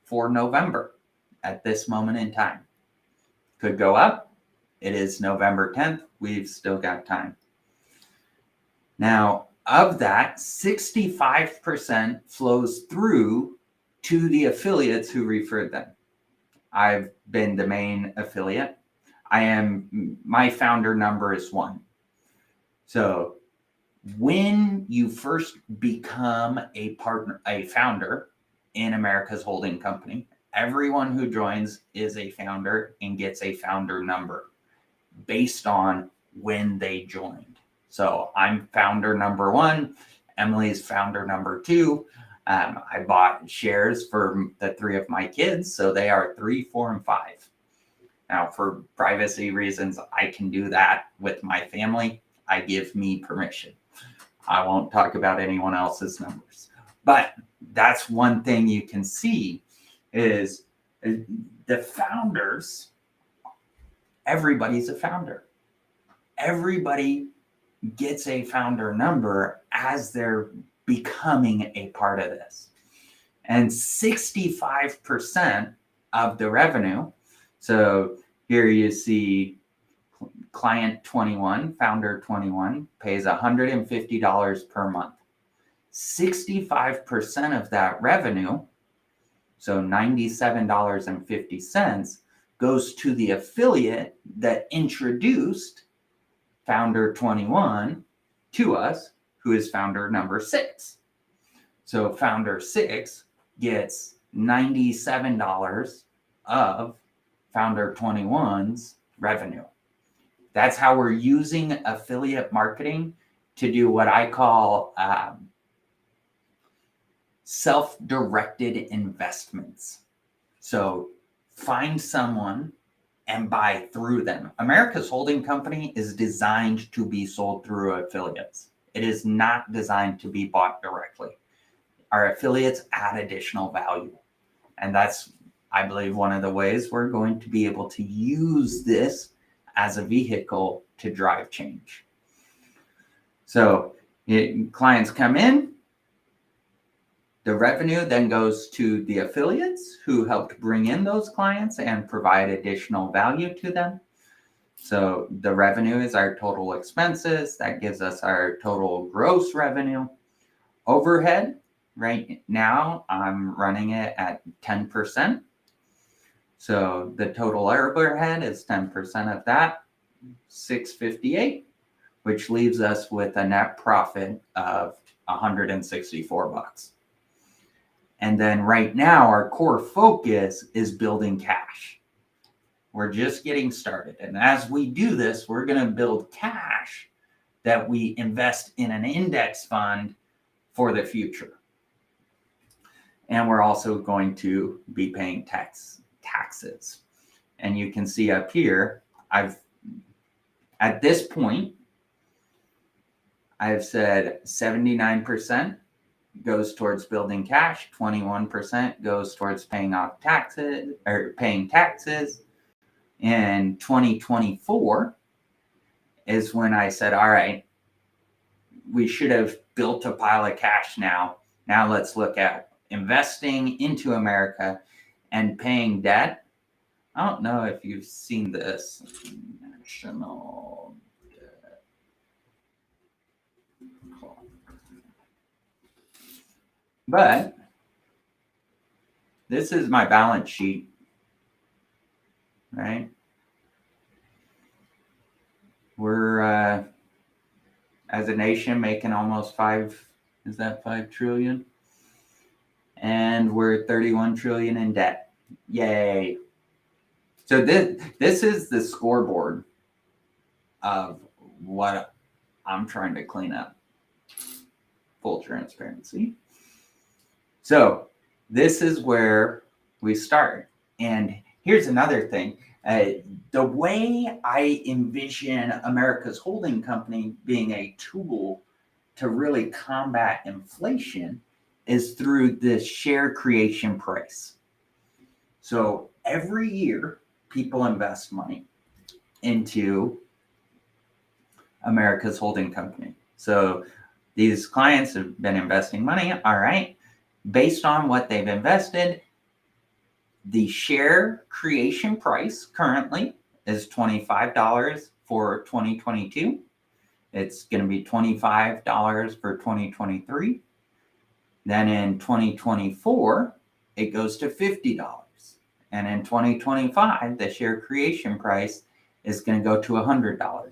for November at this moment in time. Could go up. It is November 10th. We've still got time. Now, of that, 65% flows through to the affiliates who referred them. I've been the main affiliate. My founder number is 1. So when you first become a founder in America's Holding Company, everyone who joins is a founder and gets a founder number based on when they joined. So I'm founder number 1, Emily's founder number 2. I bought shares for the 3 of my kids, so they are 3, 4, and 5. Now, for privacy reasons, I can do that with my family. I give me permission. I won't talk about anyone else's numbers. But that's one thing you can see is the founders, everybody's a founder. Everybody gets a founder number as they're becoming a part of this. And 65% of the revenue, so here you see client 21, founder 21, pays $150 per month. 65% of that revenue, so $97.50, goes to the affiliate that introduced founder 21 to us, who is founder number 6. So founder 6 gets $97 of founder 21's revenue. That's how we're using affiliate marketing to do what I call self-directed investments. So find someone and buy through them. America's Holding Company is designed to be sold through affiliates. It is not designed to be bought directly. Our affiliates add additional value. And that's, I believe, one of the ways we're going to be able to use this as a vehicle to drive change. So clients come in, the revenue then goes to the affiliates who helped bring in those clients and provide additional value to them. So the revenue is our total expenses. That gives us our total gross revenue. Overhead, right now I'm running it at 10%. So the total overhead is 10% of that, $658, which leaves us with a net profit of $164. And then right now, our core focus is building cash. We're just getting started. And as we do this, we're going to build cash that we invest in an index fund for the future. And we're also going to be paying taxes. And you can see up here, at this point, I've said 79% goes towards building cash, 21% goes towards paying off taxes or paying taxes. And 2024 is when I said, all right, we should have built a pile of cash now. Now let's look at investing into America and paying debt. I don't know if you've seen this. National debt. But this is my balance sheet, right? We're, as a nation, making almost 5 trillion? And we're 31 trillion in debt. Yay. So this is the scoreboard of what I'm trying to clean up. Full transparency. So this is where we start. And here's another thing. The way I envision America's Holding Company being a tool to really combat inflation is through the share creation price. So every year, people invest money into America's Holding Company. So these clients have been investing money, all right. Based on what they've invested, the share creation price currently is $25 for 2022. it's going to be $25 for 2023. Then in 2024, it goes to $50. And in 2025, the share creation price is going to go to $100.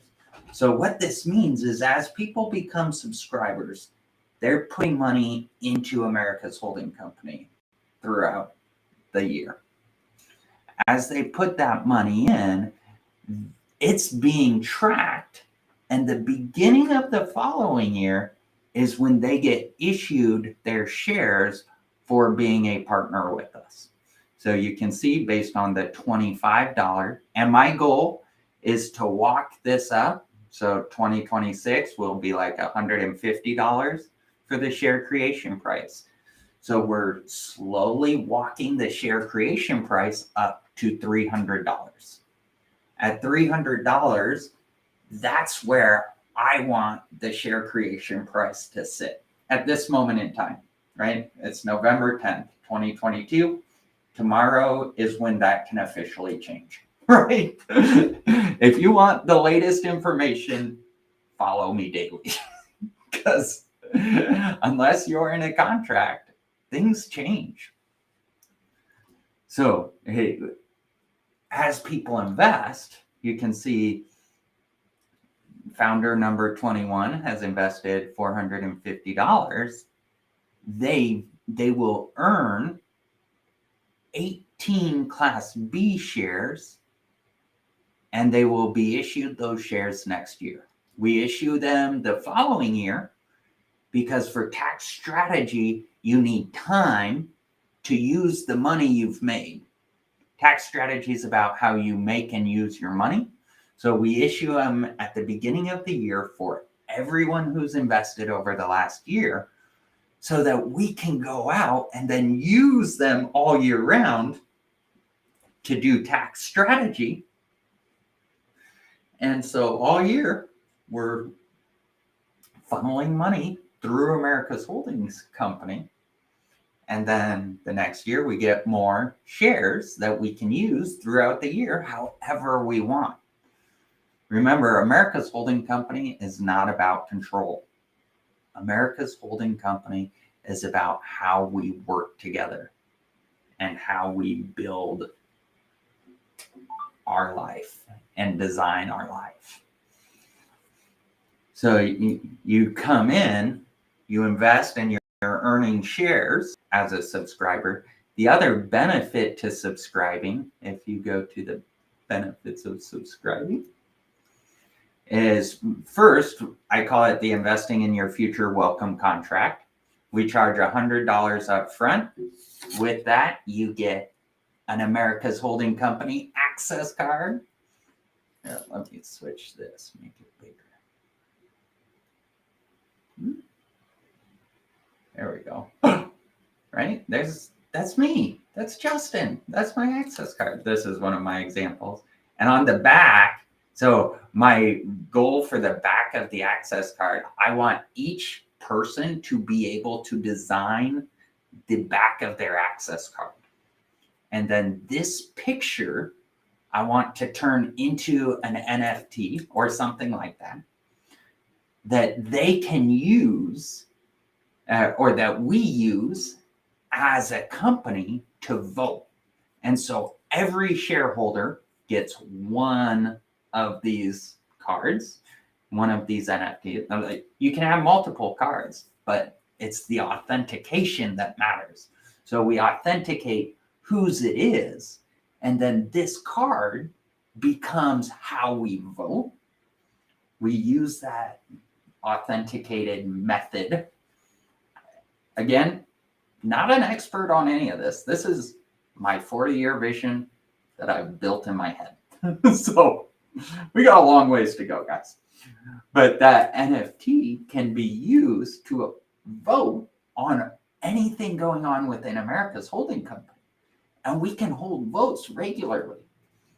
So what this means is as people become subscribers, they're putting money into America's Holding Company throughout the year. As they put that money in, it's being tracked. And the beginning of the following year is when they get issued their shares for being a partner with us. So you can see based on the $25, and my goal is to walk this up. So 2026 will be like $150 for the share creation price. So we're slowly walking the share creation price up to $300. At $300, that's where I want the share creation price to sit at this moment in time, right? It's November 10th, 2022. Tomorrow is when that can officially change, right? If you want the latest information, follow me daily. Because unless you're in a contract, things change. So, hey, as people invest, you can see founder number 21 has invested $450. They will earn 18 Class B shares, and they will be issued those shares next year. We issue them the following year because for tax strategy, you need time to use the money you've made. Tax strategy is about how you make and use your money. So we issue them at the beginning of the year for everyone who's invested over the last year so that we can go out and then use them all year round to do tax strategy. And so all year, we're funneling money through America's Holdings Company. And then the next year, we get more shares that we can use throughout the year, however we want. Remember, America's Holding Company is not about control. America's Holding Company is about how we work together and how we build our life and design our life. So you come in, you invest, and you're earning shares as a subscriber. The other benefit to subscribing, if you go to the benefits of subscribing, is first, I call it the investing in your future welcome contract. We charge $100 up front. With that, you get an America's Holding Company access card. Here, let me switch this, make it bigger. There we go. Right? That's me. That's Justin. That's my access card. This is one of my examples. And on the back, so my goal for the back of the access card, I want each person to be able to design the back of their access card. And then this picture, I want to turn into an NFT or something like that, that they can use or that we use as a company to vote. And so every shareholder gets one of these cards, one of these NFTs. You can have multiple cards, but it's the authentication that matters. So we authenticate whose it is, and then this card becomes how we vote. We use that authenticated method. Again, not an expert on any of this. This is my 40-year vision that I've built in my head. So we got a long ways to go, guys. But that NFT can be used to vote on anything going on within America's Holding Company. And we can hold votes regularly.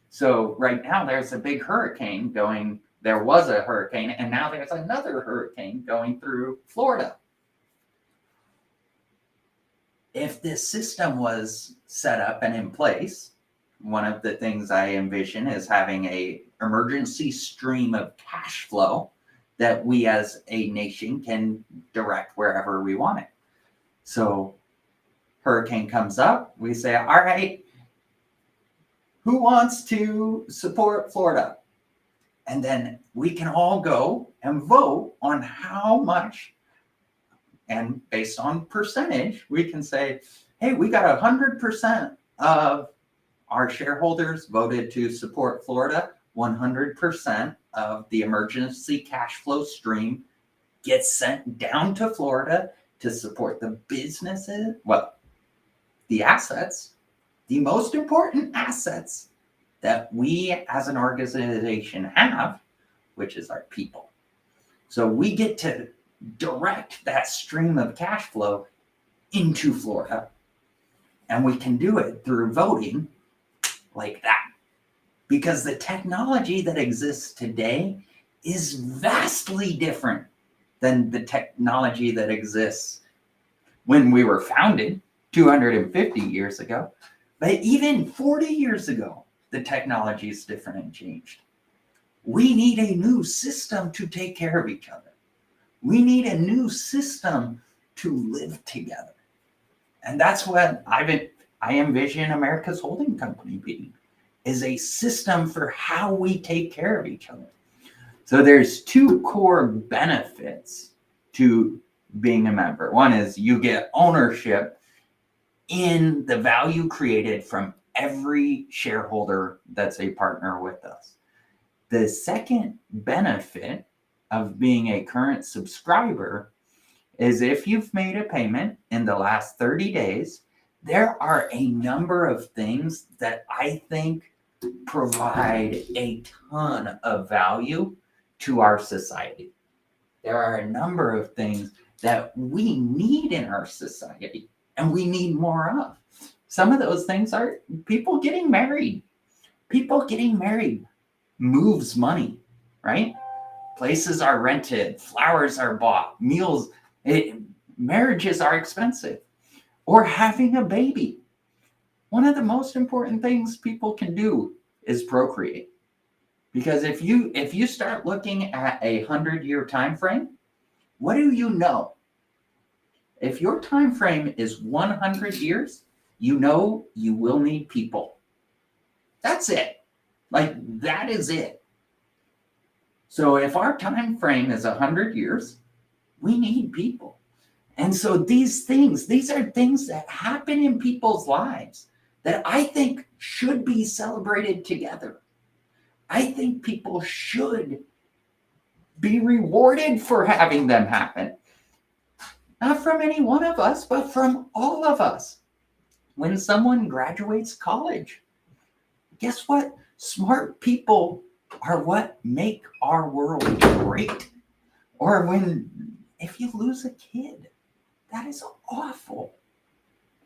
So right now there's a big hurricane going. There was a hurricane, and now there's another hurricane going through Florida. If this system was set up and in place, one of the things I envision is having an emergency stream of cash flow that we as a nation can direct wherever we want it. So hurricane comes up, we say, all right, who wants to support Florida? And then we can all go and vote on how much, and based on percentage, we can say, hey, we got 100% of our shareholders voted to support Florida. 100% of the emergency cash flow stream gets sent down to Florida to support the businesses, well, the assets, the most important assets that we as an organization have, which is our people. So we get to direct that stream of cash flow into Florida. And we can do it through voting like that. Because the technology that exists today is vastly different than the technology that exists when we were founded 250 years ago. But even 40 years ago, the technology is different and changed. We need a new system to take care of each other. We need a new system to live together. And that's what I envision America's holding company being, is a system for how we take care of each other. So there's two core benefits to being a member. One is you get ownership in the value created from every shareholder that's a partner with us. The second benefit of being a current subscriber is if you've made a payment in the last 30 days, there are a number of things that I think provide a ton of value to our society. There are a number of things that we need in our society and we need more of. Some of those things are people getting married. People getting married moves money, right? Places are rented, flowers are bought, meals, marriages are expensive. Or having a baby. One of the most important things people can do is procreate. Because if you start looking at a 100-year time frame, what do you know? If your time frame is 100 years, you know you will need people. That's it. Like, that is it. So if our time frame is 100 years, we need people. And so these are things that happen in people's lives that I think should be celebrated together. I think people should be rewarded for having them happen. Not from any one of us, but from all of us. When someone graduates college, guess what? Smart people are what make our world great. Or if you lose a kid, that is awful.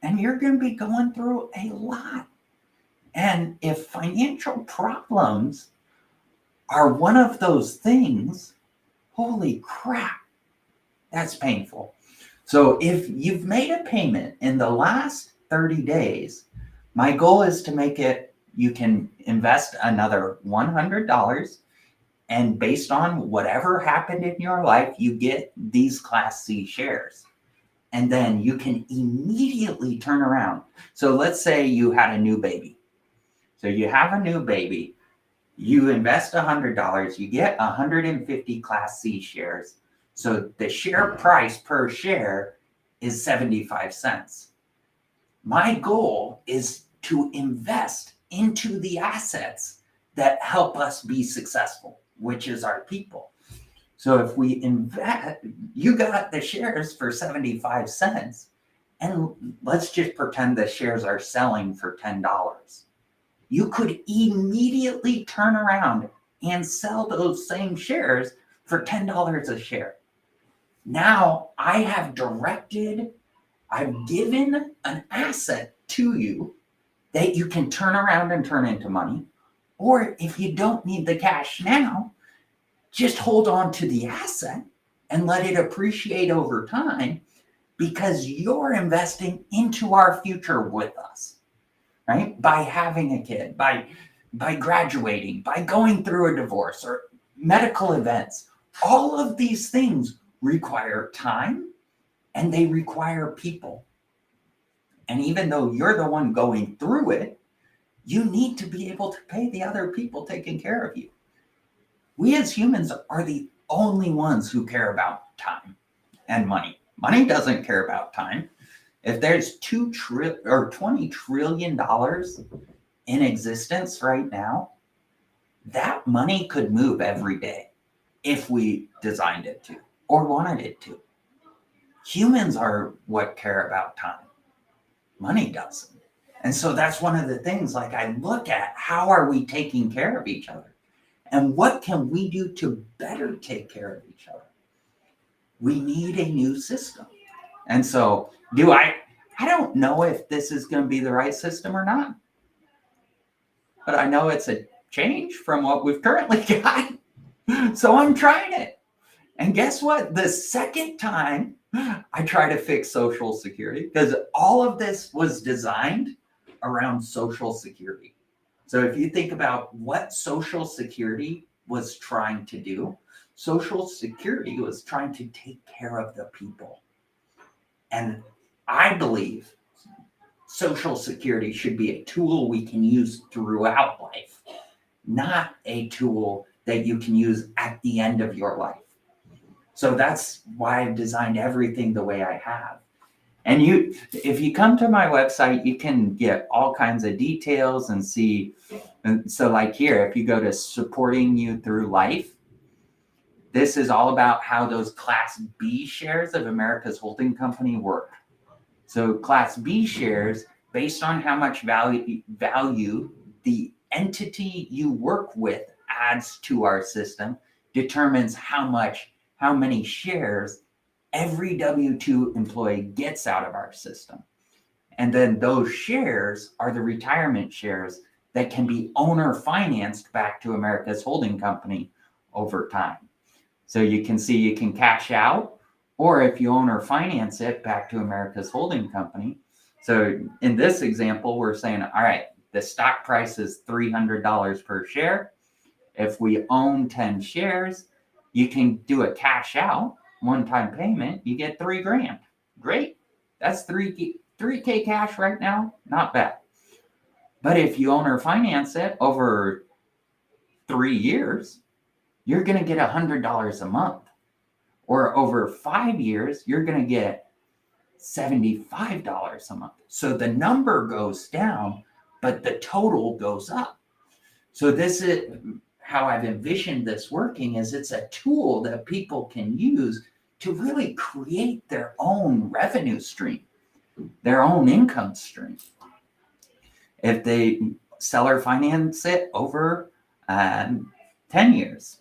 And you're going to be going through a lot. And if financial problems are one of those things, holy crap, that's painful. So if you've made a payment in the last 30 days, my goal is to make it, you can invest another $100, and based on whatever happened in your life, you get these Class C shares. And then you can immediately turn around. So let's say you had a new baby. So you have a new baby, you invest $100, you get 150 Class C shares. So the share price per share is 75 cents. My goal is to invest into the assets that help us be successful, which is our people. So if we invest, you got the shares for 75 cents, and let's just pretend the shares are selling for $10. You could immediately turn around and sell those same shares for $10 a share. Now I've given an asset to you that you can turn around and turn into money. Or if you don't need the cash now, just hold on to the asset and let it appreciate over time, because you're investing into our future with us, right? By having a kid, by graduating, by going through a divorce or medical events, All of these things require time and they require people. And even though you're the one going through it, you need to be able to pay the other people taking care of you. We as humans are the only ones who care about time and money. Money doesn't care about time. If there's $20 trillion in existence right now, that money could move every day if we designed it to or wanted it to. Humans are what care about time. Money doesn't. And so that's one of the things, like, I look at how are we taking care of each other and what can we do to better take care of each other? We need a new system. And so I don't know if this is going to be the right system or not, but I know it's a change from what we've currently got. So I'm trying it. And guess what? The second time I try to fix Social Security, because all of this was designed around Social Security. So if you think about what Social Security was trying to do, Social Security was trying to take care of the people. And I believe Social Security should be a tool we can use throughout life, not a tool that you can use at the end of your life. So that's why I've designed everything the way I have. And if you come to my website, you can get all kinds of details and see. And so like here, if you go to Supporting You Through Life, this is all about how those Class B shares of America's holding company work. So Class B shares, based on how much value the entity you work with adds to our system, determines how many shares every W-2 employee gets out of our system. And then those shares are the retirement shares that can be owner financed back to America's holding company over time. So you can see you can cash out, or if you owner finance it back to America's holding company. So in this example, we're saying, all right, the stock price is $300 per share. If we own 10 shares, you can do a cash out, one-time payment, you get $3,000. Great. That's 3K cash right now. Not bad. But if you owner finance it over 3 years, you're going to get $100 a month. Or over 5 years, you're going to get $75 a month. So the number goes down, but the total goes up. So this is how I've envisioned this working, is it's a tool that people can use to really create their own revenue stream, their own income stream. If they seller finance it over 10 years,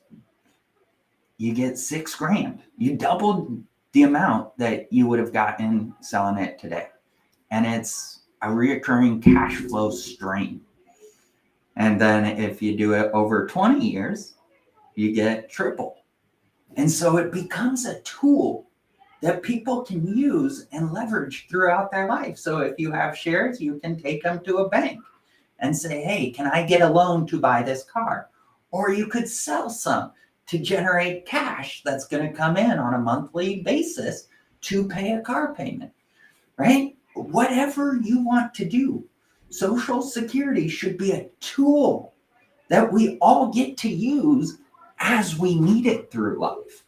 you get $6,000. You doubled the amount that you would have gotten selling it today. And it's a recurring cash flow stream. And then if you do it over 20 years, you get triple. And so it becomes a tool that people can use and leverage throughout their life. So if you have shares, you can take them to a bank and say, hey, can I get a loan to buy this car? Or you could sell some to generate cash that's going to come in on a monthly basis to pay a car payment, right? Whatever you want to do, Social Security should be a tool that we all get to use as we need it through life.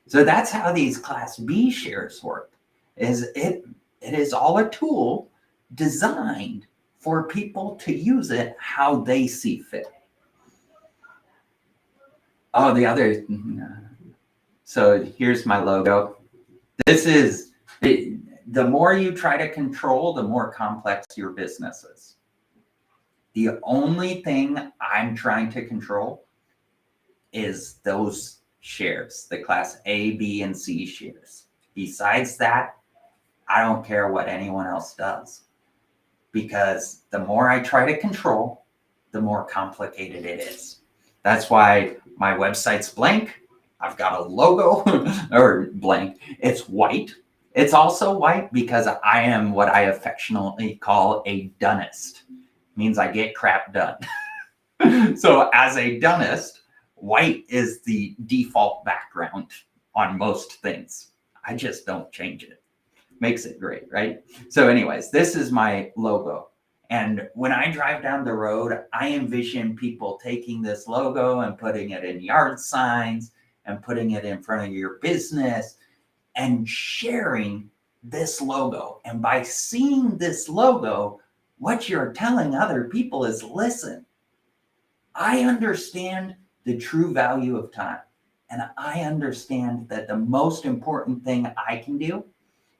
So that's how these Class B shares work. It is all a tool designed for people to use it how they see fit. Oh, so here's my logo. This is, the more you try to control, the more complex your business is. The only thing I'm trying to control is those shares, the Class A, B, and C shares. Besides that, I don't care what anyone else does, because the more I try to control, the more complicated it is. That's why my website's blank. I've got a logo or blank. It's white. It's also white because I am what I affectionately call a donist. It means I get crap done. So as a donist, white is the default background on most things. I just don't change it. Makes it great, right? So anyways, this is my logo. And when I drive down the road, I envision people taking this logo and putting it in yard signs and putting it in front of your business and sharing this logo. And by seeing this logo, what you're telling other people is, listen, I understand the true value of time. And I understand that the most important thing I can do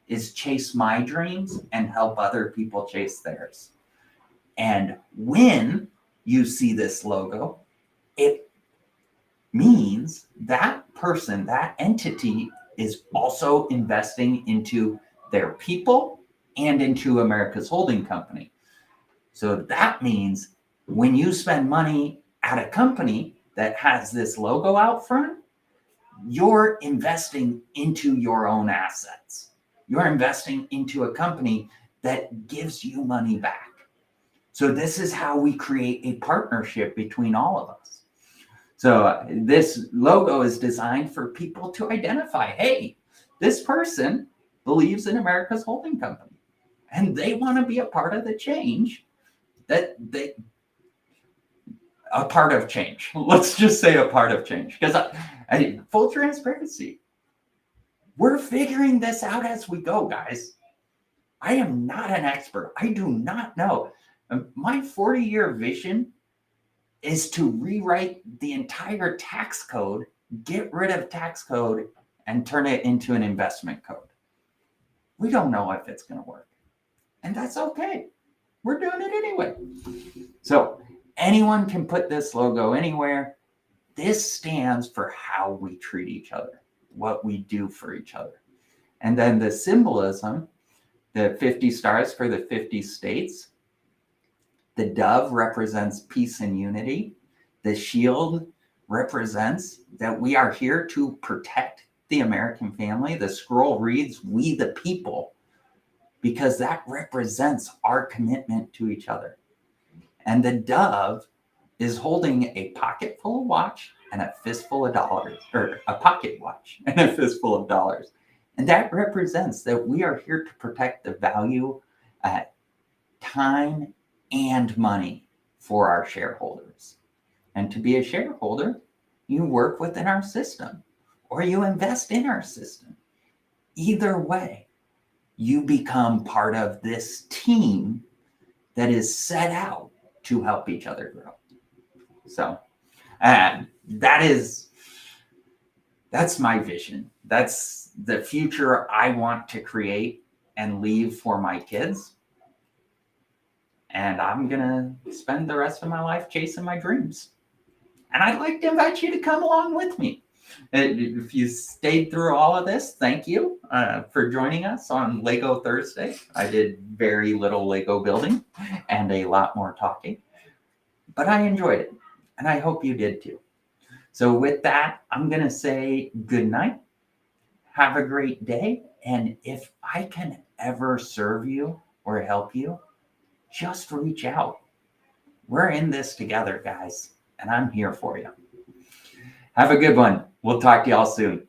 is chase my dreams and help other people chase theirs. And when you see this logo, it means that person, that entity is also investing into their people and into America's holding company. So that means when you spend money at a company that has this logo out front, you're investing into your own assets. You're investing into a company that gives you money back. So this is how we create a partnership between all of us. So this logo is designed for people to identify, hey, this person believes in America's holding company and they want to be a part of the change a part of change. Let's just say a part of change. Because full transparency, we're figuring this out as we go, guys. I am not an expert. I do not know. My 40-year vision is to rewrite the entire tax code, get rid of tax code, and turn it into an investment code. We don't know if it's going to work. And that's okay. We're doing it anyway. So anyone can put this logo anywhere. This stands for how we treat each other, what we do for each other. And then the symbolism, the 50 stars for the 50 states. The dove represents peace and unity. The shield represents that we are here to protect the American family. The scroll reads, we the people, because that represents our commitment to each other. And the dove is holding a pocket full of watch and a fistful of dollars, or a pocket watch and a fistful of dollars. And that represents that we are here to protect the value, time, and money for our shareholders. And to be a shareholder, you work within our system or you invest in our system. Either way, you become part of this team that is set out to help each other grow. So that's my vision. That's the future I want to create and leave for my kids. And I'm going to spend the rest of my life chasing my dreams. And I'd like to invite you to come along with me. If you stayed through all of this, thank you for joining us on Lego Thursday. I did very little Lego building and a lot more talking, but I enjoyed it. And I hope you did too. So with that, I'm going to say good night. Have a great day. And if I can ever serve you or help you, just reach out. We're in this together, guys, and I'm here for you. Have a good one. We'll talk to y'all soon.